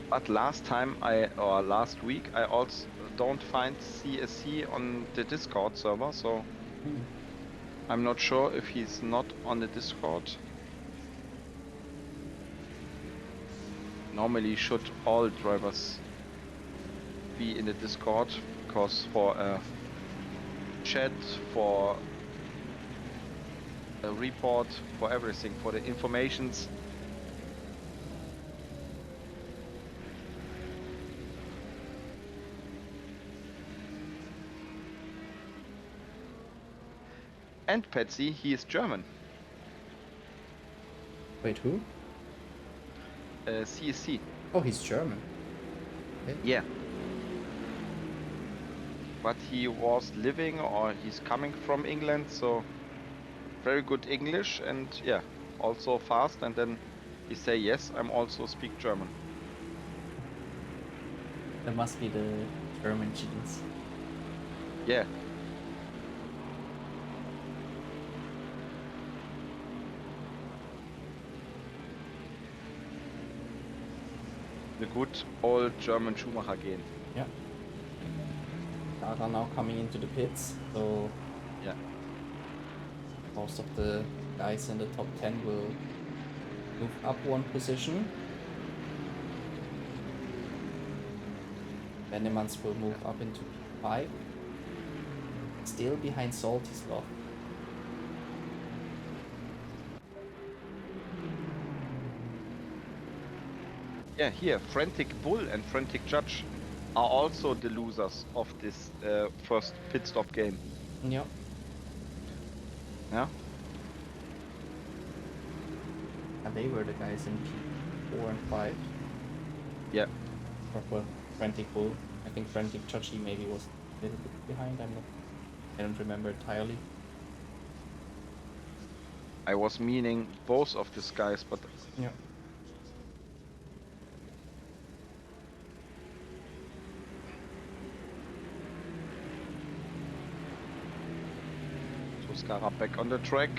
Speaker 2: But last week I also don't find CSC on the Discord server, so I'm not sure if he's not on the Discord. Normally should all drivers be in the Discord, because for a chat, for a report, for everything, for the informations. And Patsy, he is German.
Speaker 1: Wait, who?
Speaker 2: CSC.
Speaker 1: Oh, he's German. Okay.
Speaker 2: Yeah. But he was living, or he's coming from England, so very good English, and yeah, also fast. And then he say, yes, I'm also speak German.
Speaker 1: That must be the German genes.
Speaker 2: Yeah. The good old German Schumacher gene.
Speaker 1: Yeah. Are now coming into the pits, so
Speaker 2: yeah,
Speaker 1: most of the guys in the top 10 will move up one position. Venemans will move up into P5, still behind Saltyslov.
Speaker 2: Yeah, here, Frantic Bull and Frantic Judge are also the losers of this first pit stop game.
Speaker 1: Yeah.
Speaker 2: Yeah.
Speaker 1: And they were the guys in P4 and 5.
Speaker 2: Yeah.
Speaker 1: Or well, Frantic Bull. I think Frantic Judge maybe was a little bit behind. I don't remember entirely.
Speaker 2: I was meaning both of these guys, but
Speaker 1: yeah.
Speaker 2: Suzuka back on the track.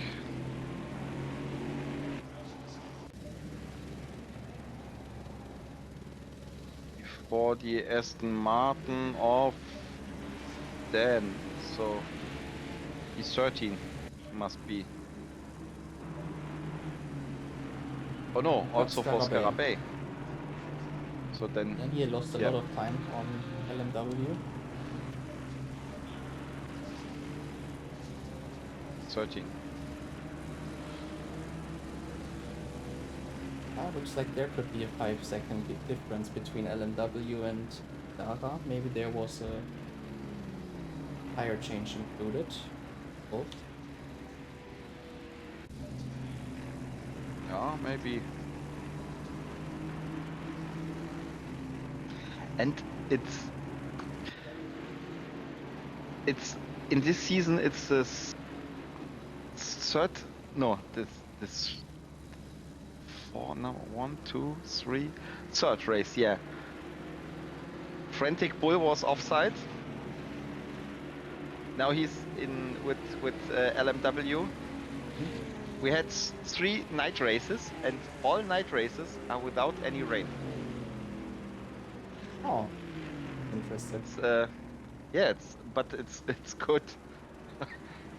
Speaker 2: Before the Aston Martin of Dan, so he's 13, must be. Oh no, also for Scarabée. So then.
Speaker 1: And he lost a lot of time on LMW.
Speaker 2: 13.
Speaker 1: Looks like there could be a 5-second difference between LMW and Dara. Maybe there was a tire change included. Both.
Speaker 2: Yeah, maybe. And it's in this season it's this third race, yeah. Frantic Bull was offside. Now he's in with LMW. We had 3 night races, and all night races are without any rain.
Speaker 1: Oh, interesting.
Speaker 2: It's good.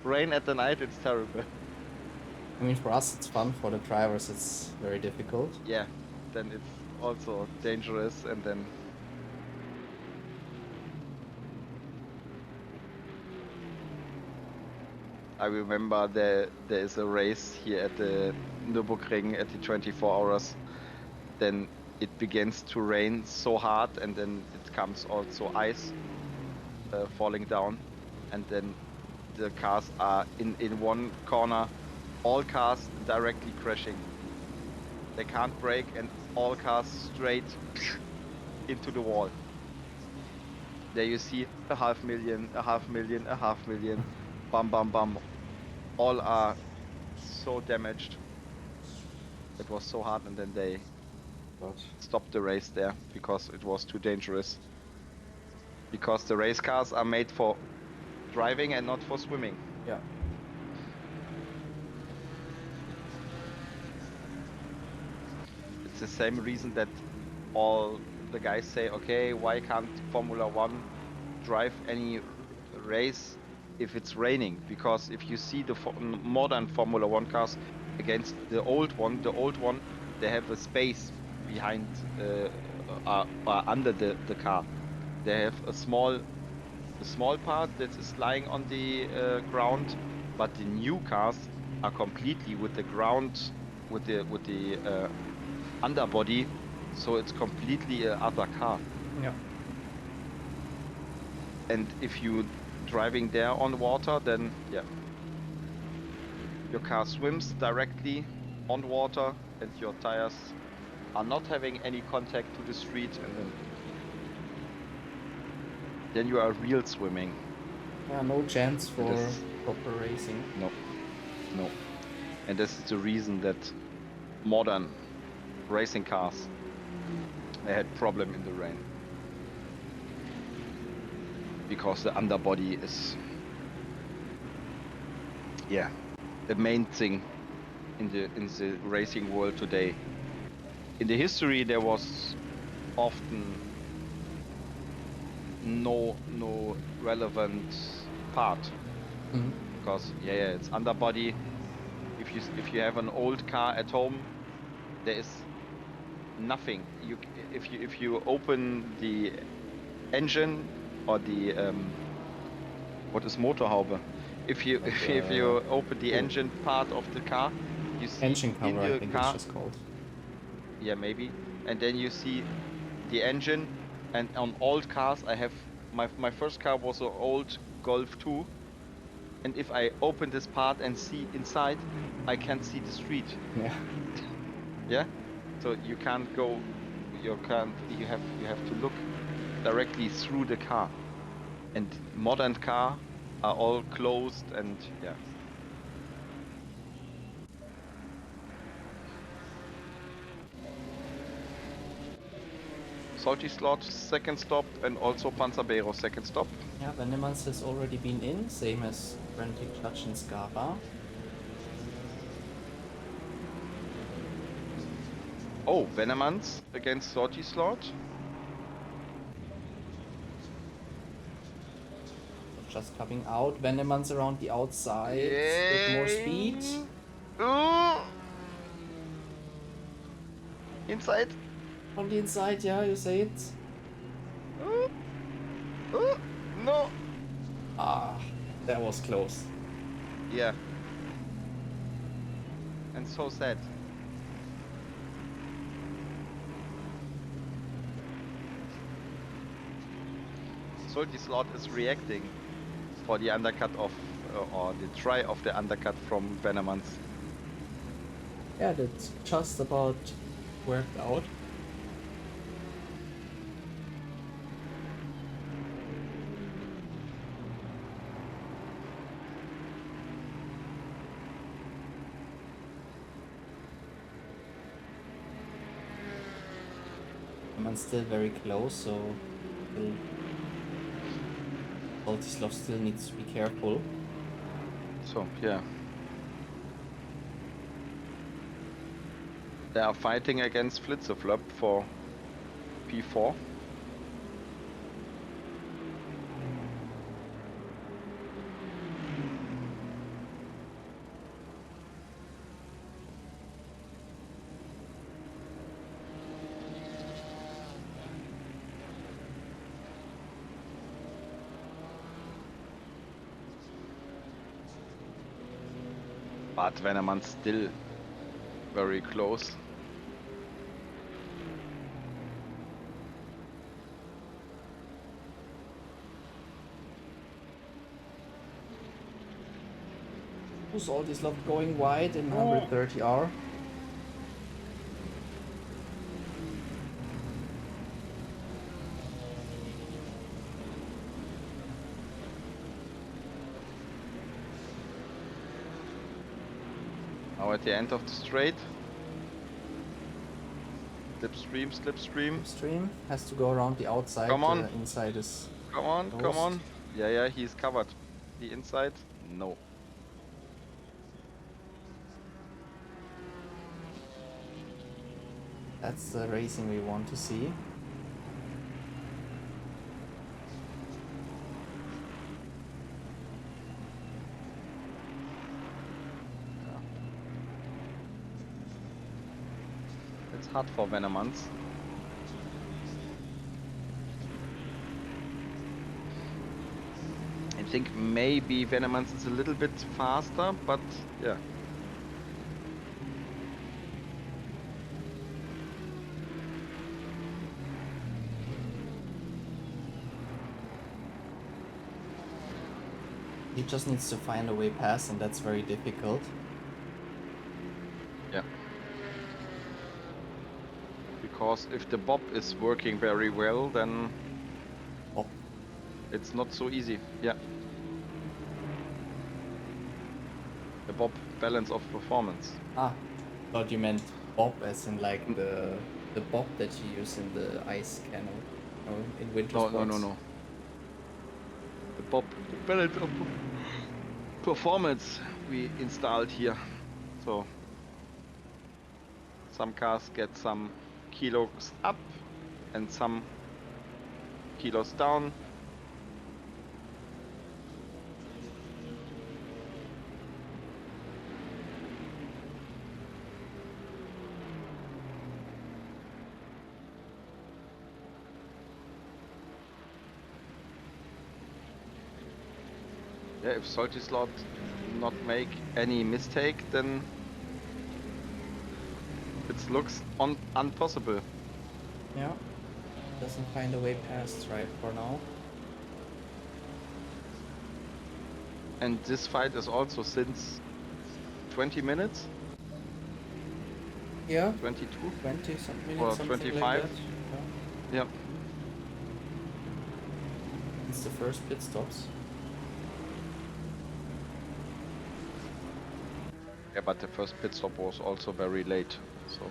Speaker 2: Rain at the night, it's terrible.
Speaker 1: I mean, for us it's fun. For the drivers, it's very difficult.
Speaker 2: Yeah, then it's also dangerous, and then. I remember there is a race here at the Nürburgring at the 24 hours. Then it begins to rain so hard, and then it comes also ice falling down, and then the cars are in one corner, all cars directly crashing. They can't brake, and all cars straight into the wall. There you see 500,000, 500,000, 500,000, bam, bam, bam. All are so damaged. It was so hard, and then they stopped the race there because it was too dangerous. Because the race cars are made for driving and not for swimming.
Speaker 1: Yeah.
Speaker 2: It's the same reason that all the guys say, okay, why can't Formula One drive any race if it's raining? Because if you see the modern Formula One cars against the old one, they have a space behind under the car. They have a small part that is lying on the ground, but the new cars are completely with the ground, with the underbody, so it's completely other car.
Speaker 1: Yeah.
Speaker 2: And if you driving there on water, then yeah, your car swims directly on water, and your tires are not having any contact to the street, and then you are real swimming.
Speaker 1: Yeah, no chance for
Speaker 2: This-
Speaker 1: proper racing.
Speaker 2: No. And this is the reason that modern racing cars, they had problem in the rain. Because the underbody is, yeah, the main thing in the racing world today. In the history, there was often no relevant part.
Speaker 1: Mhm.
Speaker 2: Because yeah, it's underbody. If you have an old car at home, there is nothing. If you open the engine or the what is Motorhaube? If you open the engine part of the car, you see
Speaker 1: Engine
Speaker 2: in
Speaker 1: cover, I
Speaker 2: the
Speaker 1: think
Speaker 2: car,
Speaker 1: it's just called.
Speaker 2: yeah, maybe, and then you see the engine. And on old cars, I have my first car was an old Golf 2, and if I open this part and see inside, I can't see the street.
Speaker 1: Yeah.
Speaker 2: Yeah, so you can't go. You have to look directly through the car. And modern car are all closed, and yeah. Salty Slot second stop, and also Panzabero second stop.
Speaker 1: Yeah, Venemans has already been in, same as Friendly Judge and Scara.
Speaker 2: Oh, Venemans against Salty Slot.
Speaker 1: Just coming out, Venemans around the outside with more speed.
Speaker 2: Ooh. Inside.
Speaker 1: On the inside, yeah, you say it.
Speaker 2: No.
Speaker 1: Ah, that was close.
Speaker 2: Yeah. And so sad. Salty Slot is reacting for the undercut of, or the try of the undercut from Venemans.
Speaker 1: Yeah, that's just about worked out. I'm still very close, so Salty still needs to be careful.
Speaker 2: So, yeah. They are fighting against Flitzeflop for P4. But Venemans still very close.
Speaker 1: Salty going wide in 130R.
Speaker 2: Now at the end of the straight. Slipstream.
Speaker 1: Stream has to go around the outside.
Speaker 2: Come on.
Speaker 1: The inside is
Speaker 2: Come on, come
Speaker 1: Closed.
Speaker 2: on. Yeah, he's covered. The inside? No.
Speaker 1: That's the racing we want to see.
Speaker 2: It's hard for Venemans. I think maybe Venemans is a little bit faster, but yeah.
Speaker 1: He just needs to find a way past, and that's very difficult.
Speaker 2: Yeah. Because if the Bop is working very well, then
Speaker 1: Oh,
Speaker 2: it's not so easy. Yeah. The Bop balance of performance.
Speaker 1: thought you meant Bop as in like the Bop that you use in the ice canal, or in winter
Speaker 2: No,
Speaker 1: sports.
Speaker 2: no. The Bop balance of performance we installed here. So some cars get some kilos up and some kilos down. Yeah, if Soltislot not make any mistake, then it looks impossible.
Speaker 1: Yeah. Doesn't find a way past right for now.
Speaker 2: And this fight is also since 20 minutes,
Speaker 1: Yeah.
Speaker 2: 22.
Speaker 1: 20 some minutes,
Speaker 2: Or
Speaker 1: something
Speaker 2: 25.
Speaker 1: like that. Yeah.
Speaker 2: Yeah.
Speaker 1: It's the first pit stops.
Speaker 2: Yeah, but the first pit stop was also very late, so.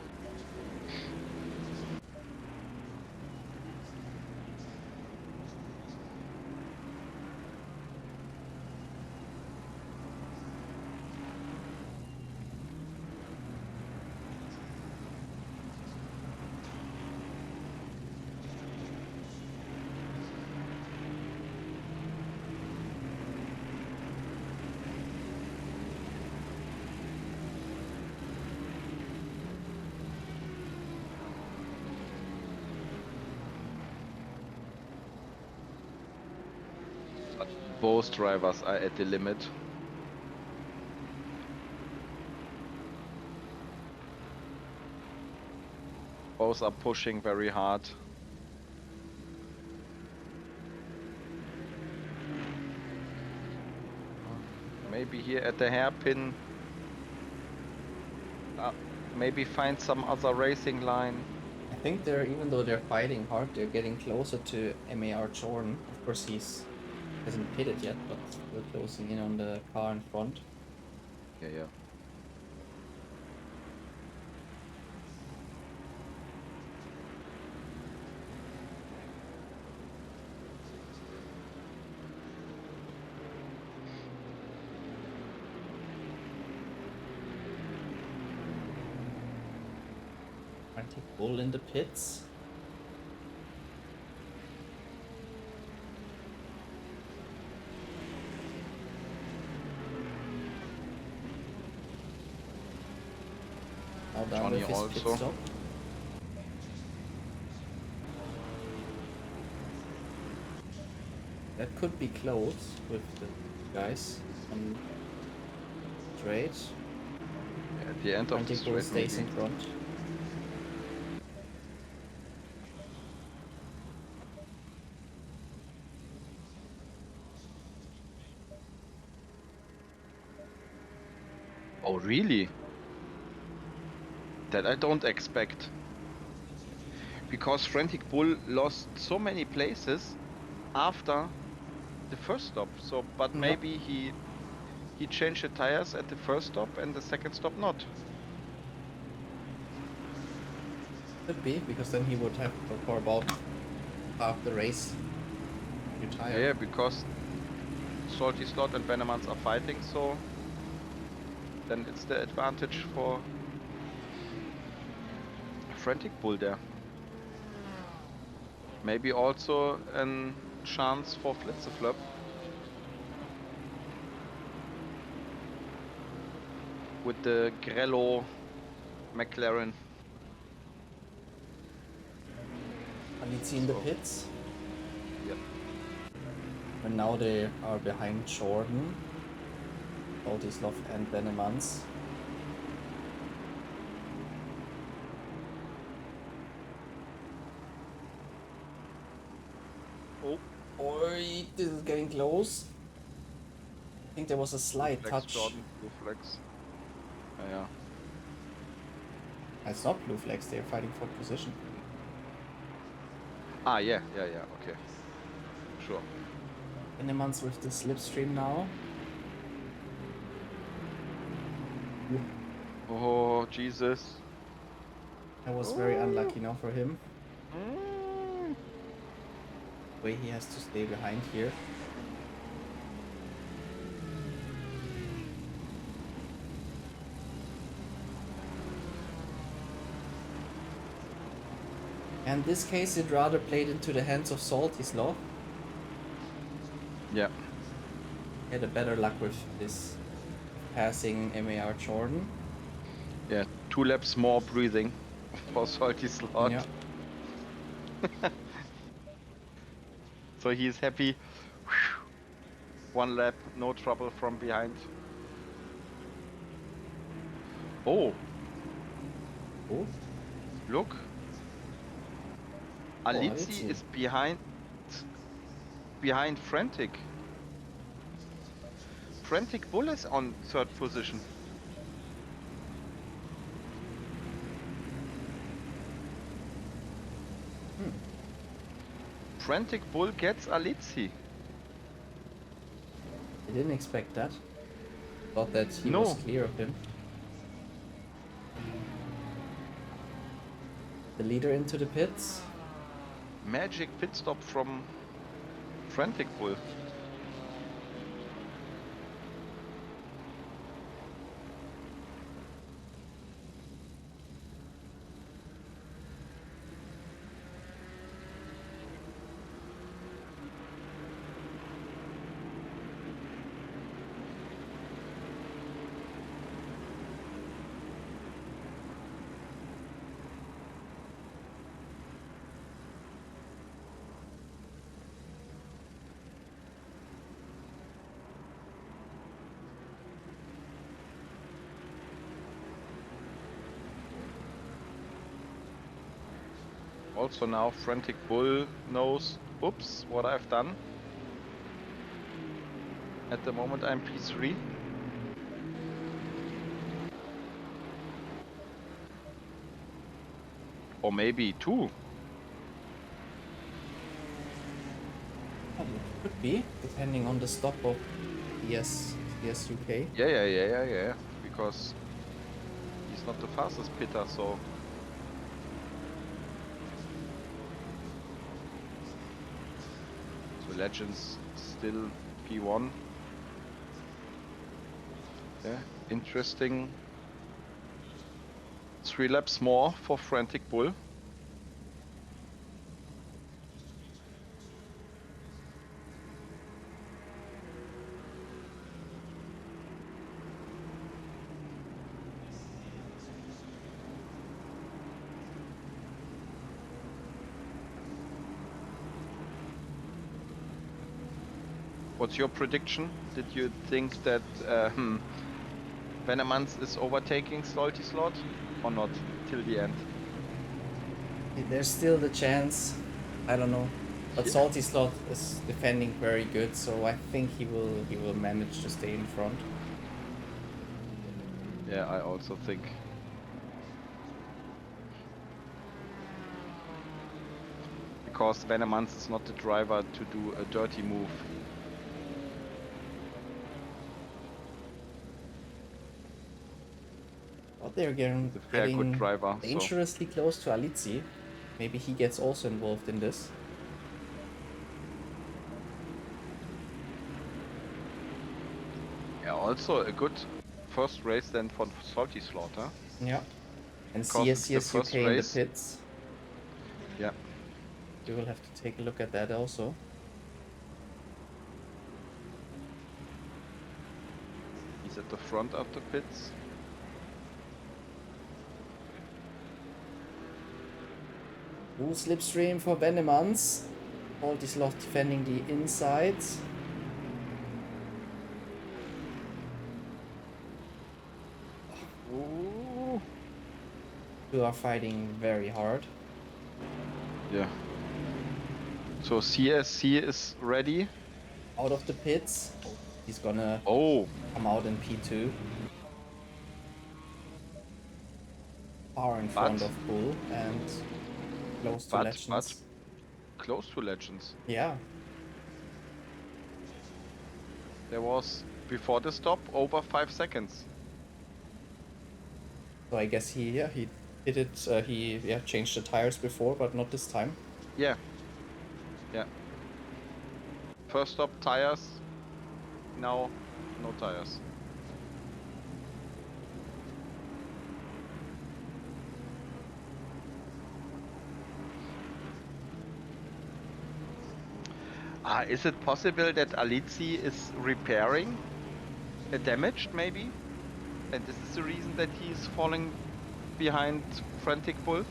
Speaker 2: Both drivers are at the limit. Both are pushing very hard. Maybe here at the hairpin, maybe find some other racing line.
Speaker 1: I think they're, even though they're fighting hard, they're getting closer to MAR Jordan. Of course, hasn't pitted yet, but we're closing in on the car in front.
Speaker 2: Yeah.
Speaker 1: Frantic Bull in the pits. Now down
Speaker 2: Johnny
Speaker 1: with his pit
Speaker 2: also.
Speaker 1: stop. That could be close with the guys on straight.
Speaker 2: At the end of the
Speaker 1: Frantic Bull
Speaker 2: straight,
Speaker 1: stays in
Speaker 2: maybe.
Speaker 1: front.
Speaker 2: Oh, really? That I don't expect. Because Frantic Bull lost so many places after the first stop. So, but
Speaker 1: Yeah.
Speaker 2: maybe he changed the tires at the first stop and the second stop not.
Speaker 1: Could be, because then he would have for about half the race. you
Speaker 2: Yeah,
Speaker 1: tired.
Speaker 2: yeah, because Salty Slot and Venomans are fighting, so then it's the advantage for Frantic Bull there. Maybe also a chance for Flitzeflop. With the Grello McLaren.
Speaker 1: Alizzi in the
Speaker 2: So,
Speaker 1: pits.
Speaker 2: yep.
Speaker 1: And now they are behind Jordan, Saltislav and Venemans.
Speaker 2: Oh,
Speaker 1: Oi, this is getting close. I think there was a slight
Speaker 2: blue flags,
Speaker 1: touch.
Speaker 2: Jordan, blue flags. Yeah.
Speaker 1: It's not blue flags, they're fighting for position.
Speaker 2: Ah, yeah, okay. Sure.
Speaker 1: Venemans with the slipstream now.
Speaker 2: Oh, Jesus.
Speaker 1: That was very unlucky now for him.
Speaker 2: Mm.
Speaker 1: Way he has to stay behind here. In this case, it rather played into the hands of Saltislav.
Speaker 2: Yeah.
Speaker 1: He had a better luck with this passing MAR Jordan.
Speaker 2: Yeah, 2 laps more breathing for Salty Slot.
Speaker 1: Yeah.
Speaker 2: So he's happy. 1 lap, no trouble from behind. Oh,
Speaker 1: Oh,
Speaker 2: look. Alizzi
Speaker 1: Alizzi.
Speaker 2: is behind Frantic. Frantic Bull is on 3rd position. Frantic Bull gets Alizzi.
Speaker 1: I didn't expect that. Thought that he
Speaker 2: No.
Speaker 1: was clear of him. The leader into the pits.
Speaker 2: Magic pit stop from Frantic Bull. Also now Frantic Bull knows, oops, what I've done. At the moment I'm P3. Or maybe 2.
Speaker 1: Oh, could be, depending on the stop of ES UK.
Speaker 2: Yeah. Because he's not the fastest pitter, so. So Legends still P1. Yeah, interesting. 3 laps more for Frantic Bull. What's your prediction? Did you think that Venemans is overtaking Salty Slot or not till the end?
Speaker 1: There's still the chance. I don't know. But
Speaker 2: Yeah.
Speaker 1: Saltislav is defending very good, so I think he will manage to stay in front.
Speaker 2: Yeah, I also think. Because Venemans is not the driver to do a dirty move.
Speaker 1: But they're getting
Speaker 2: He's a very good driver. So.
Speaker 1: dangerously close to Alizzi. Maybe he gets also involved in this.
Speaker 2: Yeah, also a good first race then for Salty Slaughter.
Speaker 1: Yeah. And
Speaker 2: Because it's the
Speaker 1: CSCS
Speaker 2: first
Speaker 1: UK in the
Speaker 2: race.
Speaker 1: pits.
Speaker 2: Yeah.
Speaker 1: We will have to take a look at that also.
Speaker 2: He's at the front of the pits.
Speaker 1: Full slipstream for Bennemans. Salty Slot defending the inside.
Speaker 2: Ooh.
Speaker 1: Two are fighting very hard.
Speaker 2: Yeah. So CSC is ready.
Speaker 1: Out of the pits. Oh, he's gonna
Speaker 2: Oh,
Speaker 1: come out in P2. Far in front of Bull and close to Legends.
Speaker 2: close to Legends.
Speaker 1: Yeah.
Speaker 2: There was before the stop over 5 seconds.
Speaker 1: So I guess he did it. He changed the tires before, but not this time.
Speaker 2: Yeah. Yeah. First stop tires. Now no tires. Is it possible that Alizzi is repairing a damaged maybe? And this is the reason that he's falling behind Frantic Bull?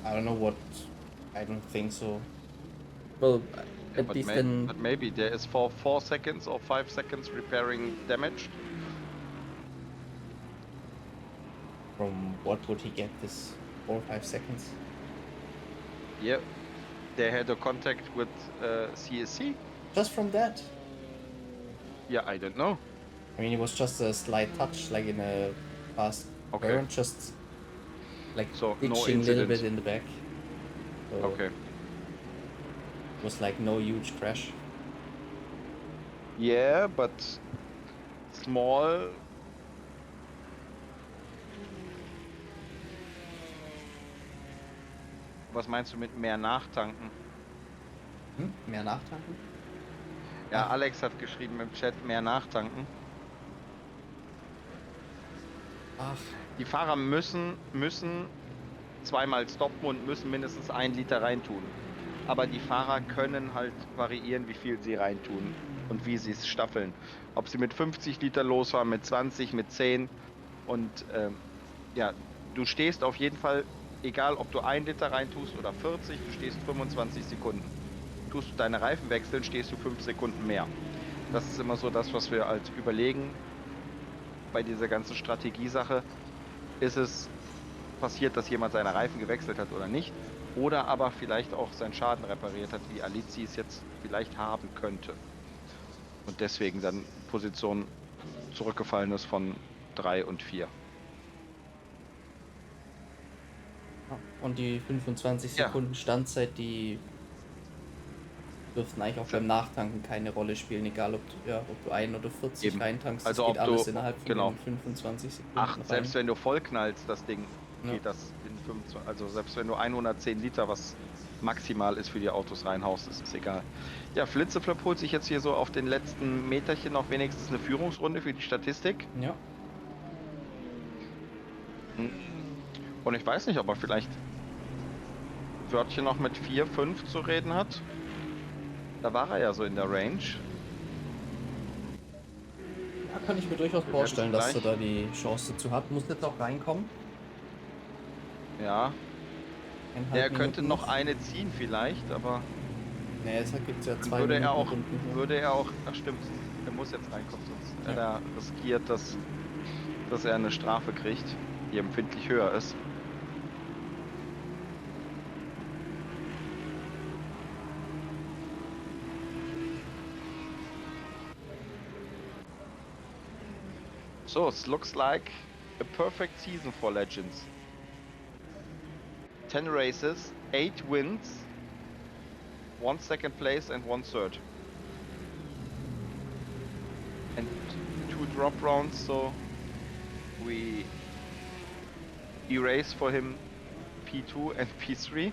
Speaker 1: I don't know what. I don't think so. Well, at least then.
Speaker 2: But maybe there is for 4 seconds or 5 seconds repairing damaged.
Speaker 1: From what would he get this 4 or 5 seconds?
Speaker 2: Yeah, they had a contact with CSC.
Speaker 1: Just from that?
Speaker 2: Yeah, I don't know.
Speaker 1: I mean, it was just a slight touch, like in a fast turn, just like
Speaker 2: so
Speaker 1: ditching a little bit in the back. So
Speaker 2: okay.
Speaker 1: It was like no huge crash.
Speaker 2: Yeah, but small. Was meinst du mit mehr nachtanken?
Speaker 1: Mehr nachtanken?
Speaker 2: Ja, Alex hat geschrieben im Chat, mehr nachtanken.
Speaker 1: Ach.
Speaker 2: Die Fahrer müssen zweimal stoppen und müssen mindestens 1 Liter reintun. Aber die Fahrer können halt variieren, wie viel sie reintun und wie sie es staffeln. Ob sie mit 50 Liter losfahren, mit 20, mit 10. Und ja, du stehst auf jeden Fall, egal ob du 1 Liter reintust oder 40, du stehst 25 Sekunden. Tust du deine Reifen wechseln, stehst du 5 Sekunden mehr. Das ist immer so das, was wir halt überlegen bei dieser ganzen Strategiesache. Ist es passiert, dass jemand seine Reifen gewechselt hat oder nicht? Oder aber vielleicht auch seinen Schaden repariert hat, wie Alizzi es jetzt vielleicht haben könnte. Und deswegen dann Position zurückgefallen ist von 3 und 4.
Speaker 1: Und die 25 Sekunden Standzeit, die dürften eigentlich auch beim Nachtanken keine Rolle spielen, egal ob du 1 oder 40 reintankst,
Speaker 2: also
Speaker 1: das geht
Speaker 2: ob
Speaker 1: alles
Speaker 2: du,
Speaker 1: innerhalb von 25 Sekunden.
Speaker 2: Ach,
Speaker 1: rein.
Speaker 2: Selbst wenn du vollknallst, das Ding, geht das in 25, also selbst wenn du 110 Liter, was maximal ist für die Autos reinhaust, ist es egal. Ja, Flitzeflop holt sich jetzt hier so auf den letzten Meterchen noch wenigstens eine Führungsrunde für die Statistik.
Speaker 1: Ja.
Speaker 2: Und ich weiß nicht, ob er vielleicht Wörtchen noch mit 4, 5 zu reden hat. Da war er ja so in der Range.
Speaker 1: Ja, kann ich mir durchaus vorstellen, dass er da die Chance dazu hat. Muss jetzt auch reinkommen.
Speaker 2: Ja. Er könnte noch eine ziehen vielleicht, aber...
Speaker 1: Ne, es gibt ja 2
Speaker 2: würde
Speaker 1: Minuten.
Speaker 2: Würde er auch... Ach stimmt, er muss jetzt reinkommen, sonst hätte er riskiert, dass er eine Strafe kriegt, die empfindlich höher ist. So, it looks like a perfect season for Legends. 10 races, 8 wins, 1 second place and 1 third. And 2 drop rounds, so we erase for him P2 and P3.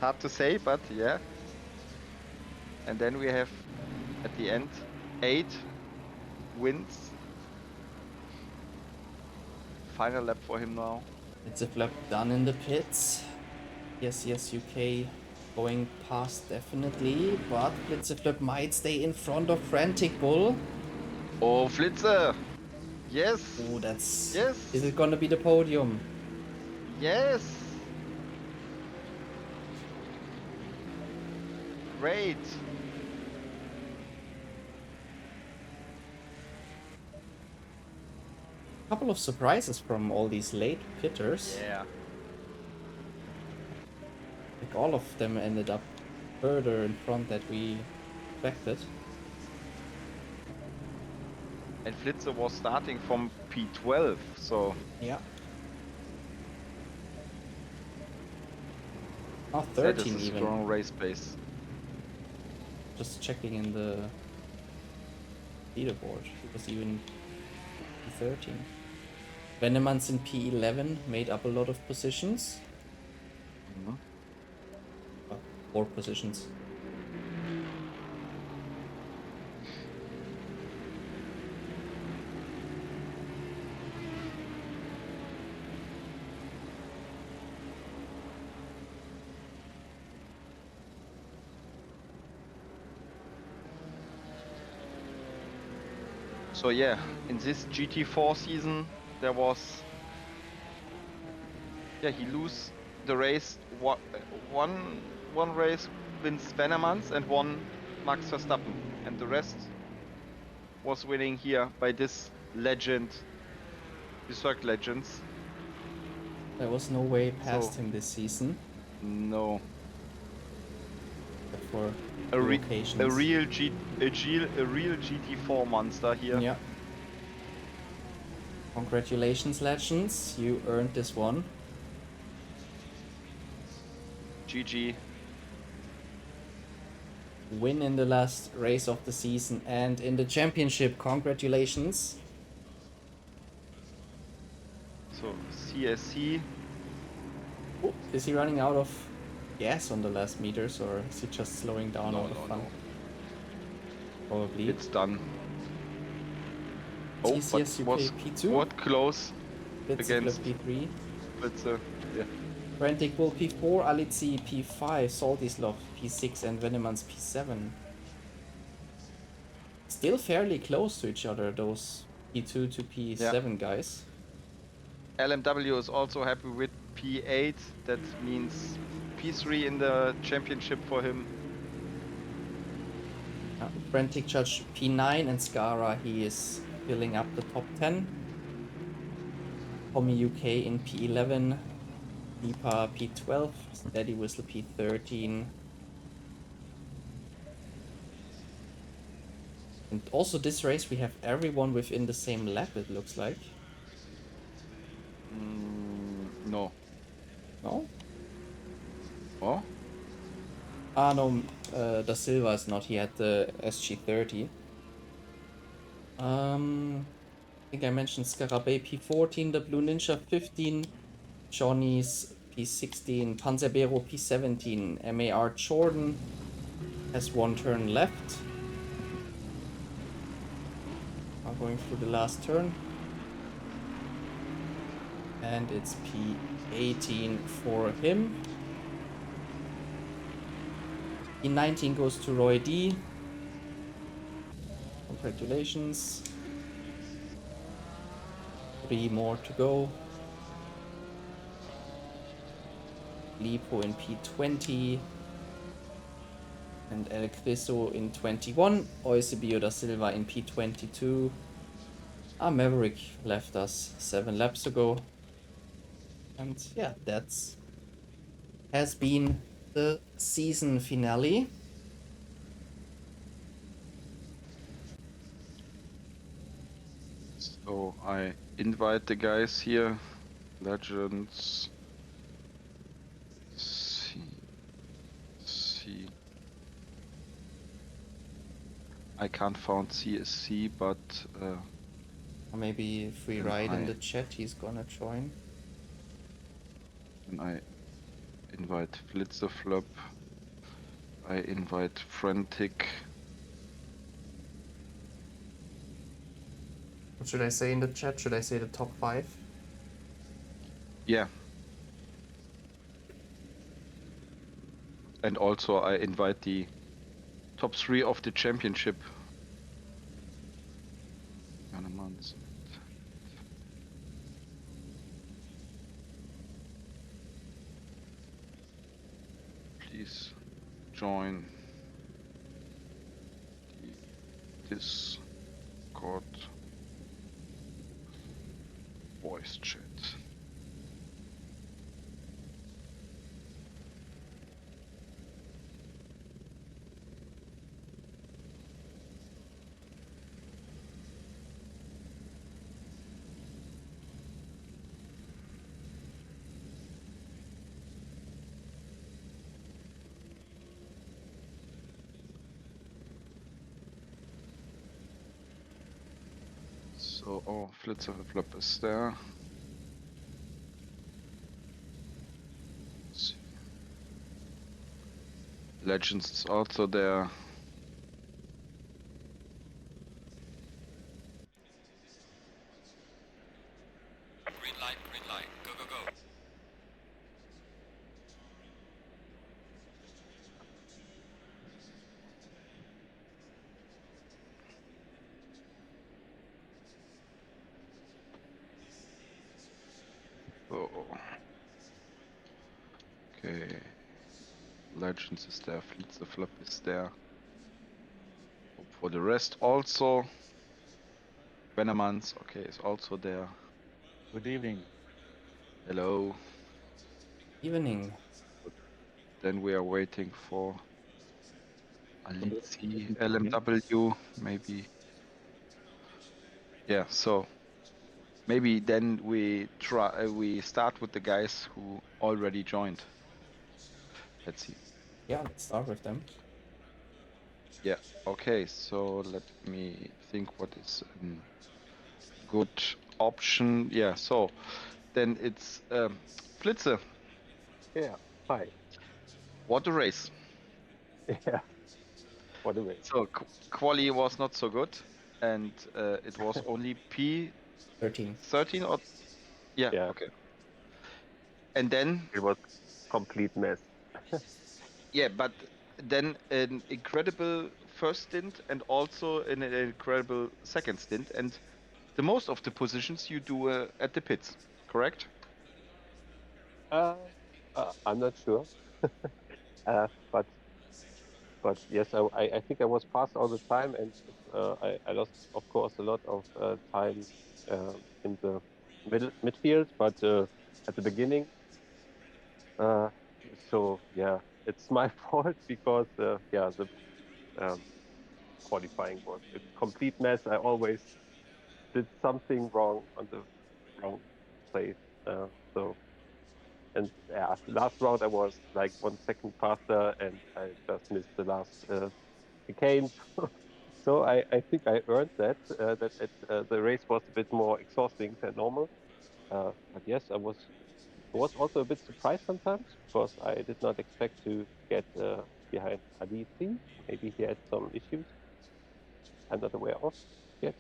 Speaker 2: Hard to say, but yeah. And then we have at the end. 8 wins. Final lap for him now.
Speaker 1: It's a flap done in the pits. Yes, UK going past definitely, but Blitzeflip might stay in front of Frantic Bull.
Speaker 2: Oh, Flitze! Yes!
Speaker 1: Oh, that's...
Speaker 2: Yes!
Speaker 1: Is it gonna be the podium?
Speaker 2: Yes! Great!
Speaker 1: Couple of surprises from all these late pitters.
Speaker 2: Yeah.
Speaker 1: Like all of them ended up further in front that we expected.
Speaker 2: And Flitze was starting from P12, so...
Speaker 1: Yeah. Oh,
Speaker 2: that is
Speaker 1: 13
Speaker 2: a
Speaker 1: even.
Speaker 2: strong race pace.
Speaker 1: Just checking in the leaderboard. It was even P13. Venemans in P11 made up a lot of positions. 4 positions.
Speaker 2: So yeah, in this GT4 season, there was... Yeah, he lose the race. One race wins Venemans and one Max Verstappen. And the rest was winning here by this legend, the circuit legends.
Speaker 1: There was no way past
Speaker 2: So-
Speaker 1: him this season.
Speaker 2: No,
Speaker 1: Except for
Speaker 2: a real
Speaker 1: occasions.
Speaker 2: real GT4 monster here.
Speaker 1: Yeah. Congratulations, legends. You earned this one.
Speaker 2: GG.
Speaker 1: Win in the last race of the season and in the championship. Congratulations.
Speaker 2: So CSC.
Speaker 1: Oh, is he running out of gas on the last meters, or is he just slowing down all the fun? Probably.
Speaker 2: It's done. Oh,
Speaker 1: TCS
Speaker 2: but
Speaker 1: UK
Speaker 2: was
Speaker 1: P2.
Speaker 2: what close
Speaker 1: Blitzeflip
Speaker 2: against
Speaker 1: P3.
Speaker 2: Blitze. Yeah.
Speaker 1: Frantic Bull P4, Alitzi P5, Saltyslov P6 and Venemans P7. Still fairly close to each other, those P2 to P7 guys.
Speaker 2: LMW is also happy with P8. That means P3 in the championship for him.
Speaker 1: Frantic Judge P9 and Scara, he is filling up the top 10. Tommy UK in P11. Deepa P12, Steady Whistle P13. And also this race we have everyone within the same lap, it looks like.
Speaker 2: No.
Speaker 1: No?
Speaker 2: Oh?
Speaker 1: Ah no, Da Silva is not, he had the SG30. I think I mentioned Scarabée P14, the Blue Ninja 15, Johnny's P16, Panzerbero P17, MAR Jordan has one turn left. Now going through the last turn. And it's P18 for him. P19 goes to Roy D. Congratulations. 3 more to go. Lipo in P20. And El Criso in 21. Eusebio da Silva in P22. Maverick left us 7 laps ago. And yeah, that's has been the season finale.
Speaker 2: So I invite the guys here. Legends. C. I can't find CSC, but
Speaker 1: Maybe if we
Speaker 2: Can
Speaker 1: write in
Speaker 2: I-
Speaker 1: the chat, he's gonna join.
Speaker 2: when I invite Blitzeflop, I invite Frantic.
Speaker 1: What should I say in the chat? Should I say the top 5?
Speaker 2: Yeah. And also I invite the top 3 of the championship. Please join the Discord voice chat. So, oh, Flip is there. Legends is also there.
Speaker 3: Green light, go, go, go.
Speaker 2: Oh, okay. Legends is there, Flip is there. For the rest also. Venomans, okay, is also there.
Speaker 4: Good evening.
Speaker 2: Hello.
Speaker 1: Evening.
Speaker 2: Then we are waiting for Alici, LMW, maybe. Yeah, so maybe then we start with the guys who already joined. Let's see.
Speaker 1: Yeah, let's start with them.
Speaker 2: Yeah, okay, so let me think what is a good option. Yeah, so then it's Flitze.
Speaker 4: Yeah, hi.
Speaker 2: What a race.
Speaker 4: Yeah, what a race.
Speaker 2: So Quali was not so good, and it was only P
Speaker 1: 13.
Speaker 2: 13 or yeah,
Speaker 4: Yeah.
Speaker 2: okay. And then
Speaker 4: It was complete mess.
Speaker 2: yeah, but then an incredible first stint and also an incredible second stint, and the most of the positions you do at the pits, correct?
Speaker 4: I'm not sure. But yes, I think I was fast all the time, and I lost, of course, a lot of time in the midfield, but at the beginning. So yeah, it's my fault because yeah, the um, qualifying was a complete mess. I always did something wrong on the wrong place. So and yeah, last round I was like 1 second faster, and I just missed the last chicane. So I think I earned that. The race was a bit more exhausting than normal. But yes, I was also a bit surprised sometimes because I did not expect to get behind Alici. Maybe he had some issues I'm not aware of yet.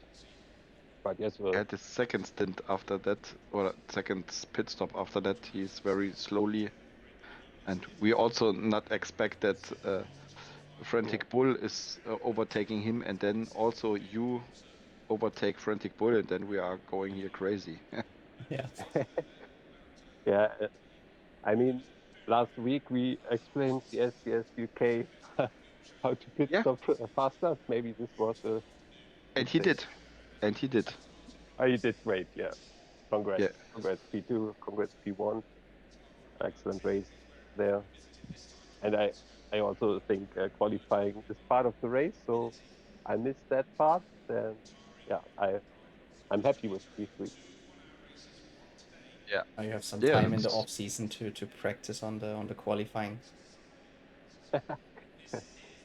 Speaker 4: But yes,
Speaker 2: At the second stint after that, or second pit stop after that, he's very slowly, and we also not expect that Frantic Bull is overtaking him, and then also you overtake Frantic Bull, and then we are going here crazy.
Speaker 1: Yeah.
Speaker 4: yeah, I mean, last week we explained the SCS UK how to pit
Speaker 2: Yeah,
Speaker 4: stop faster. Maybe this was a
Speaker 2: and
Speaker 4: good
Speaker 2: he
Speaker 4: thing.
Speaker 2: did, and he did.
Speaker 4: Oh, you did great. Yeah, congrats,
Speaker 2: Yeah,
Speaker 4: congrats P2, congrats P1. Excellent race there. And I also think qualifying is part of the race, so I missed that part. Then yeah, I'm happy with P3.
Speaker 2: yeah,
Speaker 1: Now you have some
Speaker 2: yeah.
Speaker 1: time in the off season to practice on the qualifying.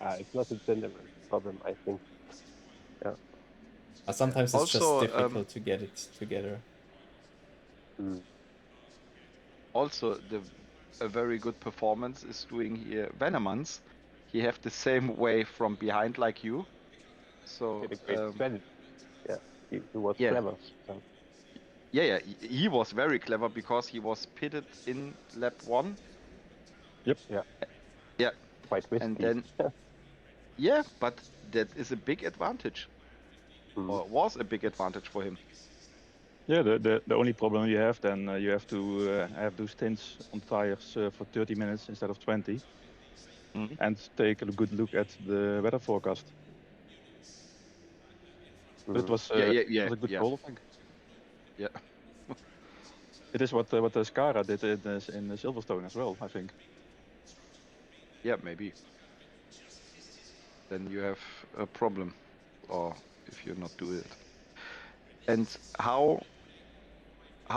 Speaker 4: It's not a general problem, I think. Yeah.
Speaker 1: Sometimes it's just
Speaker 2: Also,
Speaker 1: difficult to get it together.
Speaker 4: Mm.
Speaker 2: also a very good performance is doing here Venomans. He have the same way from behind like you. So
Speaker 4: Get a great strategy. Yeah. He was
Speaker 2: Yeah.
Speaker 4: clever. So.
Speaker 2: Yeah, he was very clever because he was pitted in lap 1.
Speaker 4: Yeah.
Speaker 2: Yeah,
Speaker 4: Quite risky.
Speaker 2: and then yeah, but that is a big advantage, or was a big advantage for him.
Speaker 5: Yeah, the only problem you have then you have to have those stints on tires for 30 minutes instead of 20, and take a good look at the weather forecast. But it was
Speaker 2: Yeah,
Speaker 5: was a good
Speaker 2: yeah.
Speaker 5: call, I think.
Speaker 2: Yeah.
Speaker 5: It is what the Scara did in Silverstone as well, I think.
Speaker 2: Yeah, maybe. Then you have a problem, or if you not do it. And how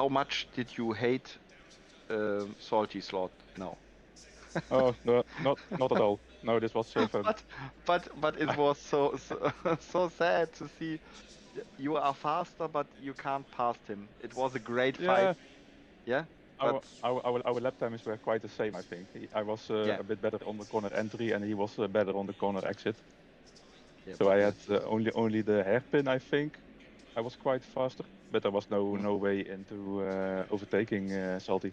Speaker 2: much did you hate Salty Slot now?
Speaker 5: Oh no, not at all. No, this was fun.
Speaker 2: But it was so sad to see. You are faster, but you can't pass him. It was a great fight. Yeah.
Speaker 5: Our lap times were quite the same, I think. I was
Speaker 2: Yeah.
Speaker 5: a bit better on the corner entry, and he was better on the corner exit.
Speaker 2: Yeah,
Speaker 5: So
Speaker 2: but
Speaker 5: I had only the hairpin, I think. I was quite faster, but there was no way into overtaking Salty.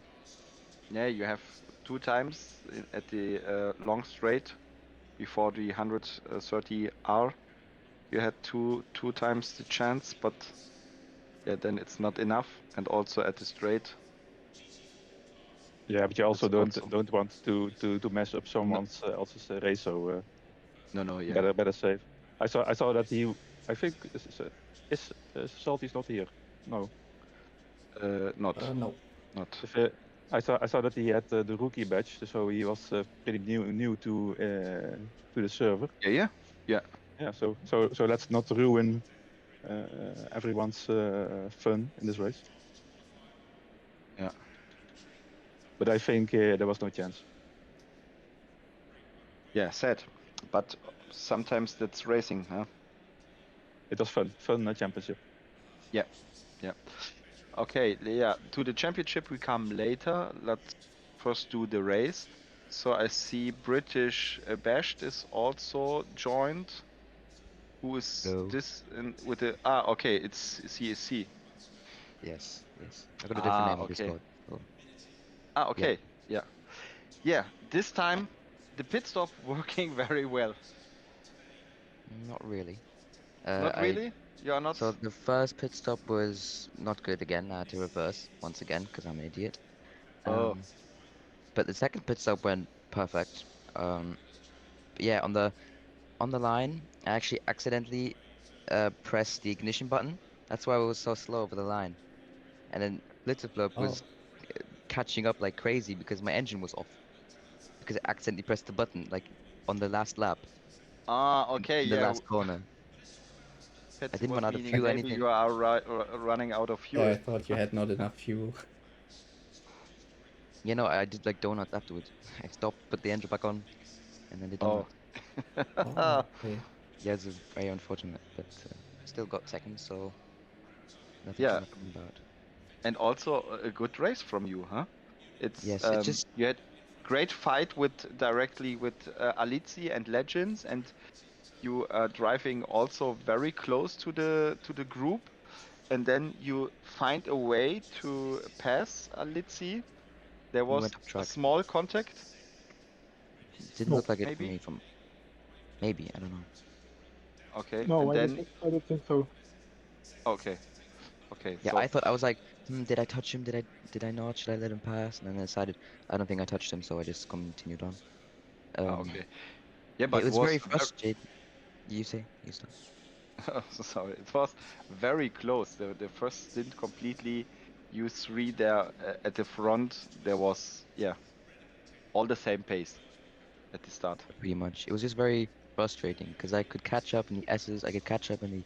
Speaker 2: Yeah, you have 2 times at the long straight before the 130R. You had two times the chance, but yeah, then it's not enough. And also at the straight.
Speaker 5: Yeah, but you also
Speaker 2: It's
Speaker 5: don't want to mess up someone else's race, so
Speaker 2: No, yeah.
Speaker 5: better save. I saw that he, I think is Salty's not here. No.
Speaker 2: Not.
Speaker 1: No.
Speaker 2: Not.
Speaker 5: If, I saw that he had the rookie badge, so he was pretty new to the server.
Speaker 2: Yeah.
Speaker 5: Yeah. So let's not ruin everyone's fun in this race.
Speaker 2: Yeah.
Speaker 5: But I think there was no chance.
Speaker 2: Yeah, sad. But sometimes that's racing, huh?
Speaker 5: It was fun championship.
Speaker 2: Yeah. Okay, yeah. To the championship we come later. Let's first do the race. So I see British Bashed is also joined. Who is this with the? Okay, it's CSC.
Speaker 6: Yes. I got a different name on Discord. So.
Speaker 2: Okay. Yeah. This time the pit stop working very well.
Speaker 6: Not really.
Speaker 2: Not really? You are not.
Speaker 6: So the first pit stop was not good again. I had to reverse once again because I'm an idiot. But the second pit stop went perfect. Yeah, on the line, I actually accidentally pressed the ignition button. That's why I was so slow over the line. And then Blitzerflop was catching up like crazy because my engine was off. Because I accidentally pressed the button like on the last lap.
Speaker 2: Okay,
Speaker 6: in the last corner. I didn't run out of fuel or
Speaker 2: maybe
Speaker 6: anything.
Speaker 2: you are running out of fuel.
Speaker 1: Yeah, I thought you had not enough fuel.
Speaker 6: You know, I did like donuts afterwards. I stopped, put the engine back on, and then did donuts.
Speaker 1: Okay.
Speaker 6: Yeah, it's very unfortunate, but still got second, so nothing
Speaker 2: Yeah.
Speaker 6: to complain about.
Speaker 2: And also a good race from you, huh? It's
Speaker 6: Yes,
Speaker 2: you had great fight directly with Alizzi and Legends, and you are driving also very close to the group, and then you find a way to pass Alizzi. There was
Speaker 6: went up
Speaker 2: a
Speaker 6: track.
Speaker 2: small contact.
Speaker 6: Didn't look like it
Speaker 2: maybe?
Speaker 6: for me. Maybe, I don't know.
Speaker 2: Okay.
Speaker 7: No,
Speaker 2: and
Speaker 7: I
Speaker 2: then
Speaker 7: don't think so.
Speaker 2: okay.
Speaker 6: Yeah,
Speaker 2: so
Speaker 6: I thought I was like, did I touch him? Did I not? Should I let him pass? And then I decided I don't think I touched him, so I just continued on.
Speaker 2: okay. Yeah, but
Speaker 6: it was very frustrating. You start.
Speaker 2: Sorry, it was very close. The first stint completely, you three there at the front. There was all the same pace at the start.
Speaker 6: Pretty much. It was just very frustrating because I could catch up in the S's, I could catch up in the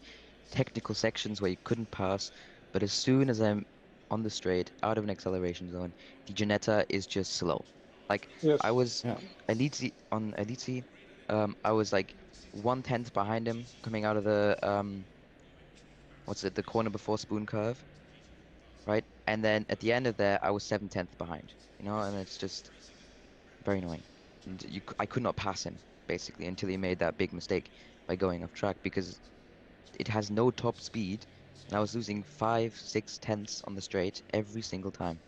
Speaker 6: technical sections where you couldn't pass, but as soon as I'm on the straight, out of an acceleration zone, the Ginetta is just slow. Like,
Speaker 7: Yes.
Speaker 6: I was Elite I was like 1/10 behind him coming out of the the corner before Spoon Curve, right? And then at the end of there, I was 7/10 behind, and it's just very annoying. And I could not pass him basically until he made that big mistake by going off track because it has no top speed And I was losing 5, 6 tenths on the straight every single time.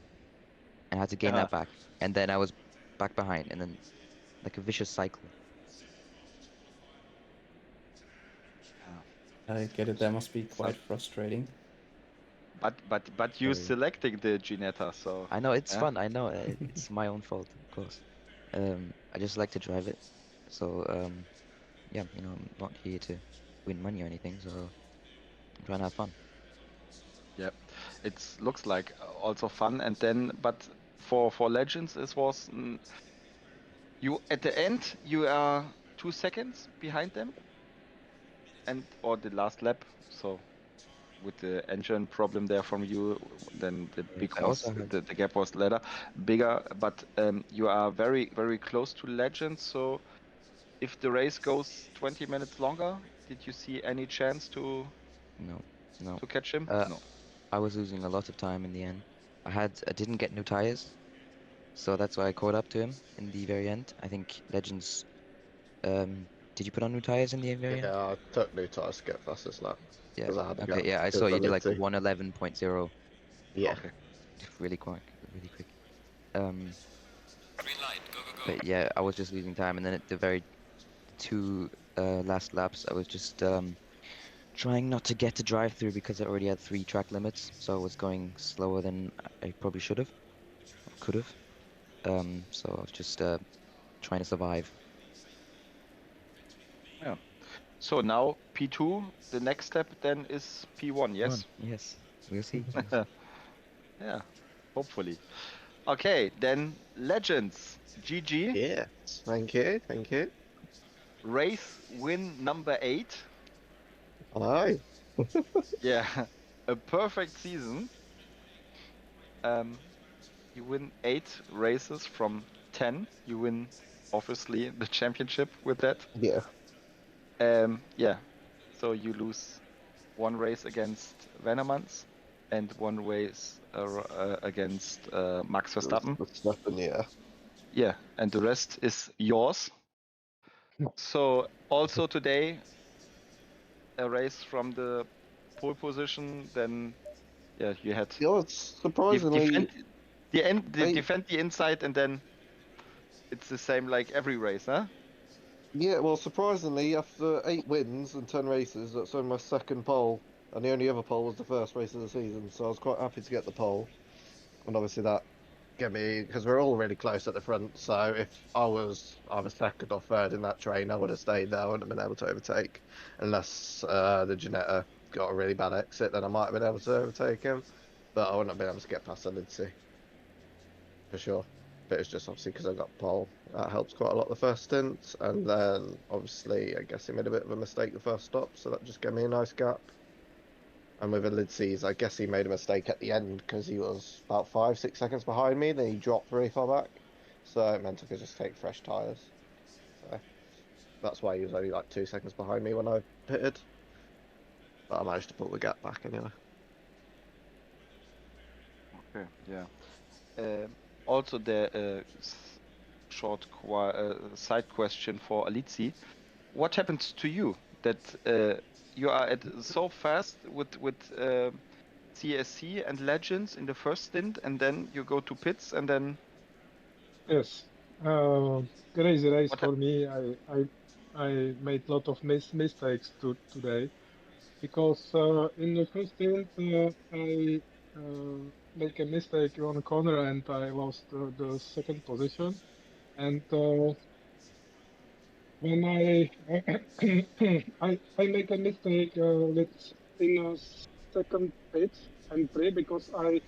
Speaker 6: And I had to gain that back. And then I was back behind, and then like a vicious cycle.
Speaker 1: I get it. That must be quite frustrating.
Speaker 2: But you
Speaker 6: Very.
Speaker 2: selecting the Ginetta, so
Speaker 6: I know it's
Speaker 2: yeah.
Speaker 6: fun. I know it's my own fault, of course. I just like to drive it. So yeah, you know, I'm not here to win money or anything. So I'm trying to have fun.
Speaker 2: Yep, it looks like also fun. And then, but for Legends, it was you at the end you are 2 seconds behind them, and or the last lap. So with the engine problem there from you, then the
Speaker 6: I also have
Speaker 2: the gap was later bigger. But you are very close to Legends. So if the race goes 20 minutes longer, did you see any chance to
Speaker 6: no.
Speaker 2: catch him? No.
Speaker 6: I was losing a lot of time in the end. I didn't get new tires, so that's why I caught up to him in the very end. I think Legends. Did you put on new tires in the very end?
Speaker 7: Yeah, I took new tyres to get fastest lap.
Speaker 6: Yeah.
Speaker 7: 'Cause I had to
Speaker 6: Okay.
Speaker 7: get
Speaker 6: Yeah, I
Speaker 7: to
Speaker 6: saw
Speaker 7: the
Speaker 6: you did like
Speaker 7: Lindsay.
Speaker 6: 111.0.
Speaker 7: Yeah.
Speaker 2: Okay.
Speaker 6: Really quick, really quick.
Speaker 3: Green light, go, go, go.
Speaker 6: But yeah, I was just losing time, and then at the very 2 last laps, I was just trying not to get to drive through because I already had 3 track limits, so I was going slower than I probably should have, or could have. So I was just trying to survive.
Speaker 2: Yeah. So now P2, the next step then is P1, yes?
Speaker 6: Yes, we'll see.
Speaker 2: Yeah, hopefully. Okay, then Legends, GG,
Speaker 7: Yes. Thank you. Thank you.
Speaker 2: race win number 8.
Speaker 7: Hi.
Speaker 2: Yeah, a perfect season. You win 8 races from 10. You win, obviously, the championship with that.
Speaker 7: Yeah.
Speaker 2: Yeah, so you lose 1 race against Venemans and 1 race against Max Verstappen.
Speaker 7: Verstappen, yeah.
Speaker 2: Yeah, and the rest is yours. So also today, a race from the pole position. Then, yeah, you had
Speaker 7: You know, it's surprisingly.
Speaker 2: defend the inside, and then it's the same like every race, huh?
Speaker 7: Yeah, well, surprisingly, after 8 wins and 10 races, that's only my second pole, and the only other pole was the first race of the season, so I was quite happy to get the pole. And obviously that get me, because we're all really close at the front, so if I was either second or third in that train, I would have stayed there. I wouldn't have been able to overtake, unless the Ginetta got a really bad exit, then I might have been able to overtake him, but I wouldn't have been able to get past the Lindsay, for sure. But it's just obviously because I got pole. That helps quite a lot the first stint, and then obviously I guess he made a bit of a mistake the first stop, so that just gave me a nice gap. And with the Lidseys, I guess he made a mistake at the end because he was about 5-6 seconds behind me. Then he dropped really far back, so it meant I could just take fresh tyres. So that's why he was only like 2 seconds behind me when I pitted. But I managed to pull the gap back anyway.
Speaker 2: Okay, yeah. Also, the short side question for Alizzi. What happens to you that you are at so fast with CSC and Legends in the first stint, and then you go to pits, and then
Speaker 8: Yes, crazy race
Speaker 2: What
Speaker 8: for me. I made a lot of mistakes today because in the first stint I make a mistake on a corner and I lost the second position. And when I make a mistake in a second pit and three because I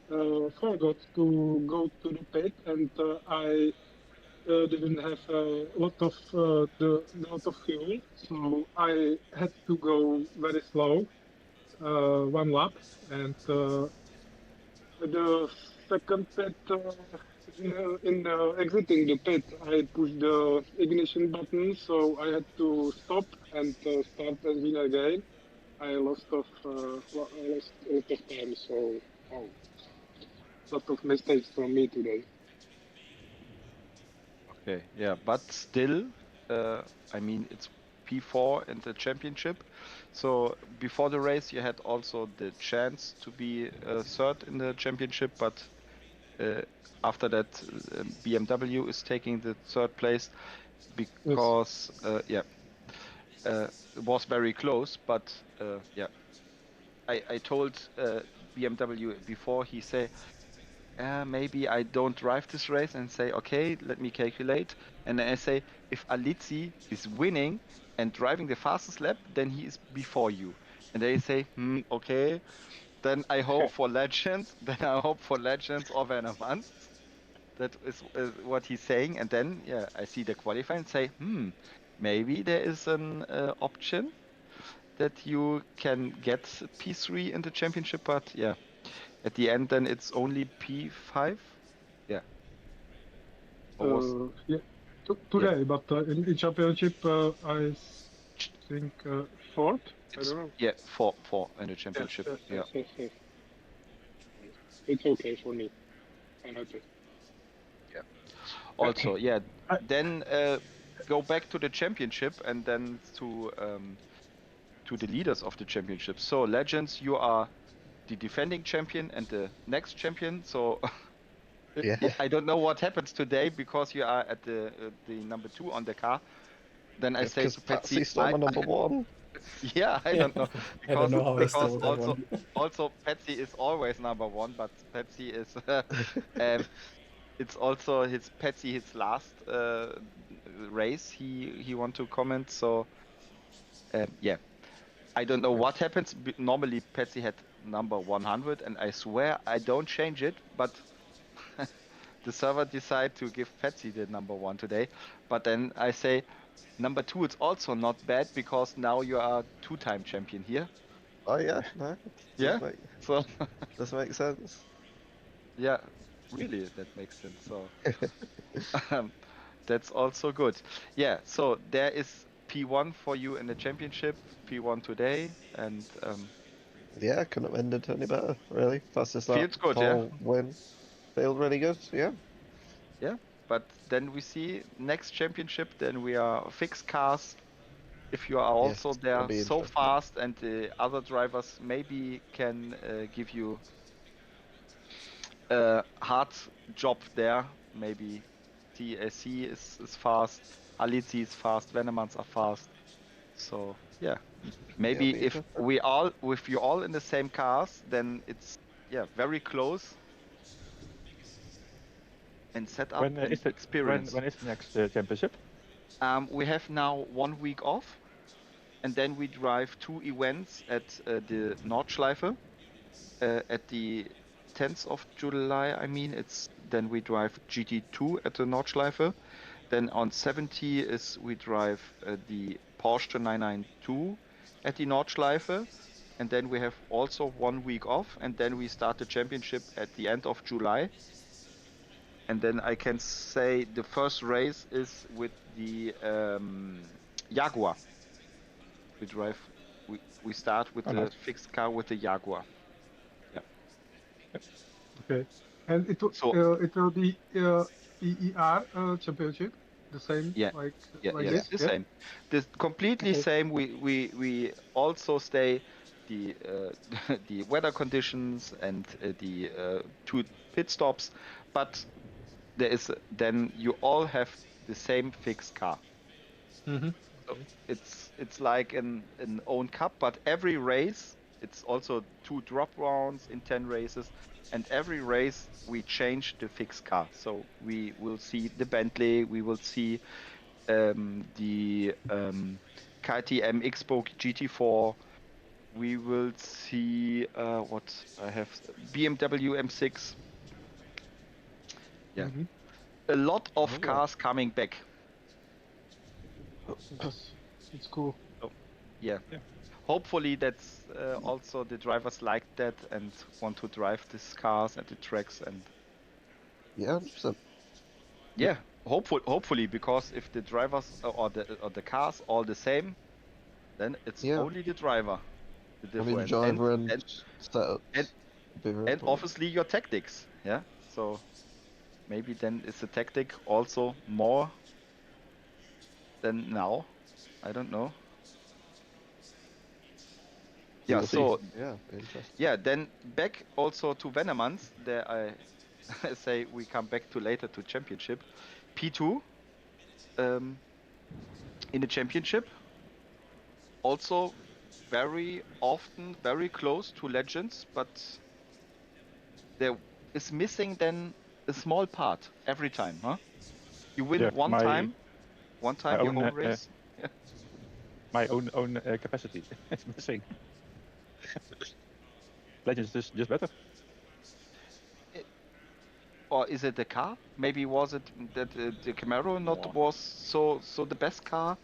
Speaker 8: forgot to go to the pit and I didn't have a lot of fuel, so I had to go very slow, 1 lap, and the second pit, in exiting the pit, I pushed the ignition button, so I had to stop and start engine again. I lost I lost a lot of time, so oh, lot of mistakes from me today.
Speaker 2: Okay, yeah, but still, I mean, it's P4 in the championship, So before the race, you had also the chance to be third in the championship, but after that, BMW is taking the third place because it was very close. But yeah, I told BMW before, he say, maybe I don't drive this race, and say, okay, let me calculate. And then I say, if Alizzi is winning and driving the fastest lap, then he is before you. And they say, okay, then I hope for legends. Then I hope for legends or Werner Vance. That is what he's saying. And then, yeah, I see the qualifying and say, maybe there is an option that you can get P3 in the championship. But yeah, at the end, then it's only P5. Yeah.
Speaker 8: Yeah, today, but in championship, I think fourth. I don't know.
Speaker 2: Yeah, four in the championship.
Speaker 8: Yes. It's okay for me. I'm happy.
Speaker 2: Yeah. Also, yeah. Then go back to the championship and then to the leaders of the championship. So legends, you are the defending champion and the next champion. So I don't know what happens today because you are at the number 2 on the car. Then I say to Patsy,
Speaker 7: stole my number 1.
Speaker 2: Yeah, I don't know.
Speaker 1: I don't know how I
Speaker 2: because
Speaker 1: stole that one.
Speaker 2: also Patsy is always number 1, but Patsy is it's also his last race he want to comment. So yeah, I don't know what happens. Normally Patsy had number 100, and I swear I don't change it, but the server decide to give Patsy the number 1 today. But then I say number 2, it's also not bad because now you are 2-time champion here.
Speaker 7: Oh yeah, no.
Speaker 2: Yeah. So
Speaker 7: does make sense.
Speaker 2: Yeah, really, that makes sense. So that's also good. Yeah. So there is P1 for you in the championship. P1 today, and
Speaker 7: yeah, couldn't have ended any better. Really, fastest lap,
Speaker 2: feels good.
Speaker 7: pole, win. Feel really good. Yeah.
Speaker 2: Yeah. But then we see next championship. Then we are fixed cars. If you are also
Speaker 7: Yes,
Speaker 2: there
Speaker 7: that'll be
Speaker 2: so
Speaker 7: interesting.
Speaker 2: fast, and the other drivers maybe can give you a hard job there. Maybe TSC is fast, Alizzi is fast, Venemans are fast. So yeah, maybe
Speaker 7: be
Speaker 2: if you all in the same cars, then it's very close and set up
Speaker 5: When
Speaker 2: and
Speaker 5: is the
Speaker 2: experience.
Speaker 5: when is the next championship?
Speaker 2: We have now 1 week off, and then we drive 2 events at the Nordschleife at the 10th of July. I mean, then we drive GT2 at the Nordschleife. Then on 70 we drive the Porsche 992 at the Nordschleife. And then we have also 1 week off, and then we start the championship at the end of July. And then I can say the first race is with the Jaguar. We start with the fixed car with the Jaguar. Yeah.
Speaker 8: Okay. And it will be PER championship, the same like this.
Speaker 2: The same. This completely same. We also stay the the weather conditions and the 2 pit stops, but then you all have the same fixed car.
Speaker 8: Mm-hmm.
Speaker 2: So it's like an own cup, but every race it's also 2 drop rounds in 10 races, and every race we change the fixed car. So we will see the Bentley, we will see the KTM Expo GT4, we will see what I have, BMW M6. Yeah, a lot of cars coming back.
Speaker 8: It's cool.
Speaker 2: Oh, yeah. Hopefully that's also the drivers like that and want to drive these cars at the tracks, and
Speaker 7: yeah, 100%.
Speaker 2: Yeah, hopefully, because if the drivers or the cars all the same, then it's only the driver. The difference. And obviously your tactics. Yeah. So maybe then it's a tactic also more than now. I don't know. Yeah,
Speaker 5: will
Speaker 2: so
Speaker 5: see.
Speaker 7: Yeah, interesting.
Speaker 2: yeah, then back also to Venemans. There I say we come back to later to championship. P2 in the championship. Also very often very close to legends, but there is missing then a small part every time, huh? You win
Speaker 5: Yeah,
Speaker 2: one
Speaker 5: my
Speaker 2: time your
Speaker 5: own
Speaker 2: whole race.
Speaker 5: my own capacity is missing. Legends is just better.
Speaker 2: Or is it the car? Maybe was it that the Camaro not
Speaker 5: Wow.
Speaker 2: was so the best car?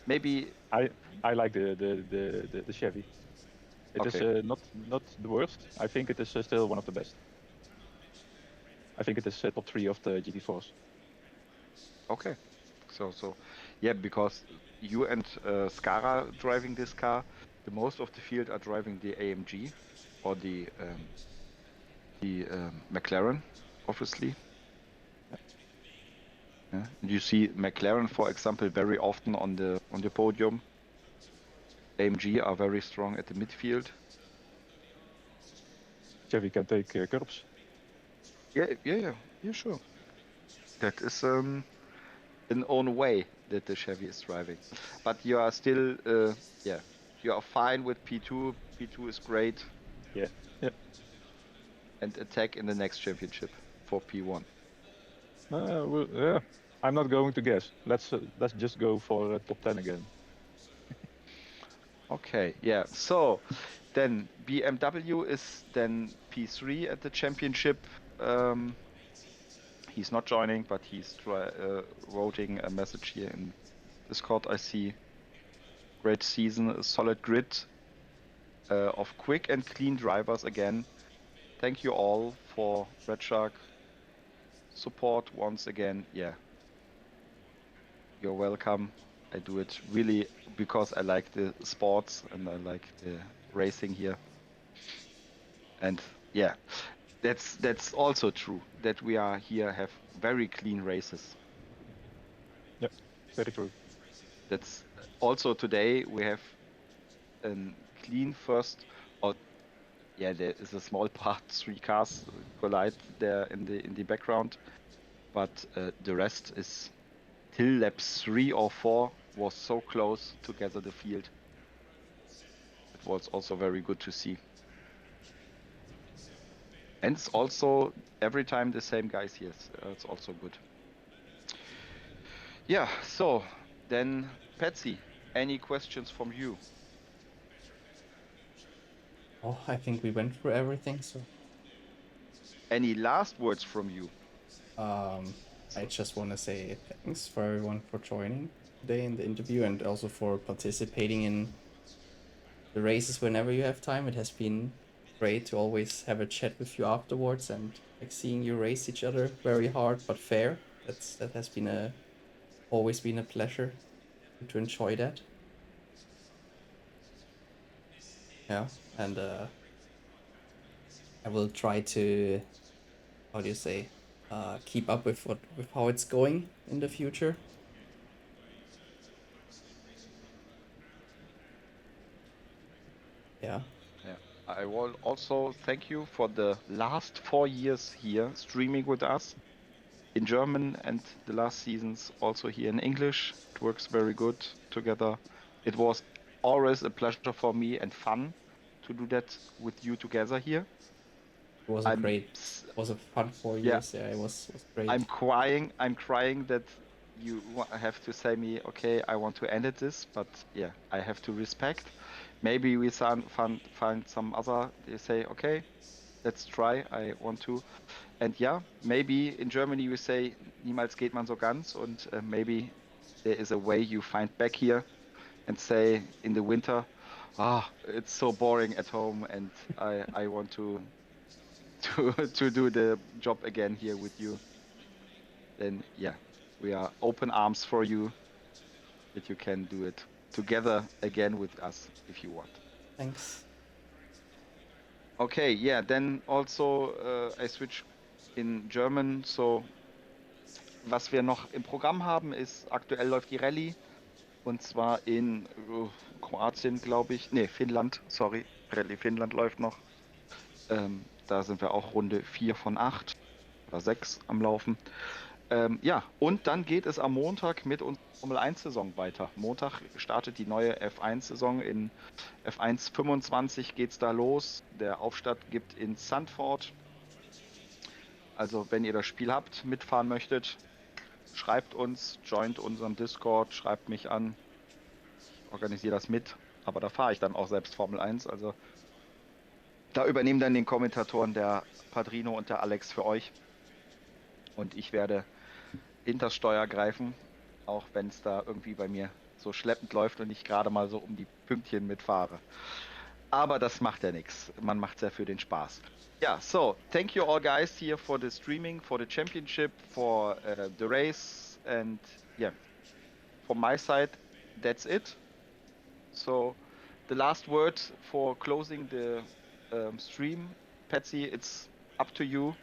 Speaker 2: Maybe
Speaker 5: I like the Chevy. It is
Speaker 2: okay.
Speaker 5: not the worst. I think it is still one of the best. I think it is top 3 of the GT4s.
Speaker 2: Okay. So yeah, because you and Skara driving this car, the most of the field are driving the AMG or the McLaren, obviously. Yeah. You see McLaren, for example, very often on the podium. AMG are very strong at the midfield.
Speaker 5: Chevy can take curbs.
Speaker 2: Yeah, sure. That is an own way that the Chevy is driving. But you are still, you are fine with P2. P2 is great.
Speaker 5: Yeah.
Speaker 2: And attack in the next championship for P1.
Speaker 5: Well, yeah. I'm not going to guess. Let's just go for top 10 again.
Speaker 2: Okay, yeah. So then BMW is then P3 at the championship. He's not joining, but he's writing a message here in Discord. I see. Great season, a solid grid of quick and clean drivers again. Thank you all for Red Shark support once again. Yeah, you're welcome. I do it really because I like the sports and I like the racing here. And yeah, that's also true that we are here have very clean races.
Speaker 5: Yeah, very true.
Speaker 2: That's also today we have a clean first. Or yeah, there is a small part 3 cars collide there in the background, but the rest is till laps 3 or 4 was so close together the field. It was also very good to see. And it's also every time the same guys here. It's also good. Yeah, so then Patsy, any questions from you?
Speaker 1: Oh, I think we went through everything, so
Speaker 2: Any last words from you?
Speaker 1: I just want to say thanks for everyone for joining today in the interview and also for participating in the races whenever you have time. It has been great to always have a chat with you afterwards and like seeing you race each other very hard but fair. That has been always been a pleasure to enjoy that. Yeah, and I will try to, how do you say, keep up with how it's going in the future. Yeah.
Speaker 2: Yeah, I will also thank you for the last 4 years here streaming with us in German and the last seasons also here in English. It works very good together. It was always a pleasure for me and fun to do that with you together here.
Speaker 1: It was was a fun 4 years. Yeah, it was great.
Speaker 2: I'm crying that you have to say me, okay, I want to end it this, but yeah, I have to respect. Maybe we find some other, they say, okay, let's try, I want to. And yeah, maybe in Germany we say, niemals geht man so ganz, and maybe there is a way you find back here and say in the winter, it's so boring at home and I want to do the job again here with you. Then yeah, we are open arms for you that you can do it together again with us if you want.
Speaker 1: Thanks.
Speaker 2: Okay, yeah, then also I switch in German. So, was wir noch im Programm haben, ist aktuell läuft die Rallye. Und zwar in Kroatien, glaube ich. Ne, Finnland, sorry. Rallye Finnland läuft noch. Da sind wir auch Runde 4 von 8 oder 6 am Laufen. Ja, und dann geht es am Montag mit unserer Formel 1-Saison weiter. Montag startet die neue F1-Saison. In F1 25 geht's da los. Der Aufstart gibt in Zandvoort. Also, wenn ihr das Spiel habt, mitfahren möchtet, schreibt uns, joint unseren Discord, schreibt mich an. Ich organisiere das mit. Aber da fahre ich dann auch selbst Formel 1. Also, da übernehmen dann den Kommentatoren der Padrino und der Alex für euch. Und ich werde hinters Steuer greifen, auch wenn es da irgendwie bei mir so schleppend läuft und ich gerade mal so um die Pünktchen mitfahre. Aber das macht ja nichts. Man macht es ja für den Spaß. Yeah, so thank you all guys here for the streaming, for the championship, for the race, and yeah, from my side, that's it. So the last word for closing the stream, Patsy, it's up to you.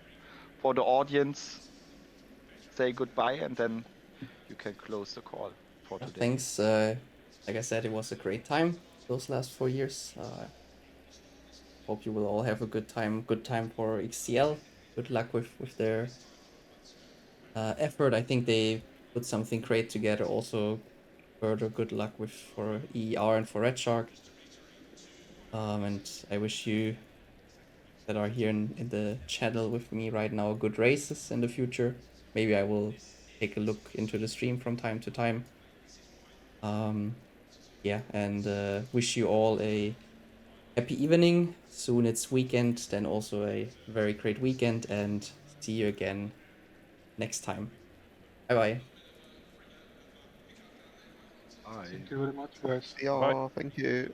Speaker 2: For the audience, say goodbye and then you can close the call for today.
Speaker 1: Thanks. Like I said, it was a great time those last 4 years. Hope you will all have a good time. Good time for XCL. Good luck with their effort. I think they put something great together. Also, further good luck with for ER and for Red Shark. And I wish you that are here in the channel with me right now good races in the future. Maybe I will take a look into the stream from time to time. Yeah, and wish you all a happy evening. Soon it's weekend, then also a very great weekend, and see you again next time. Bye bye.
Speaker 8: Thank you very much, guys.
Speaker 7: Yeah, thank you.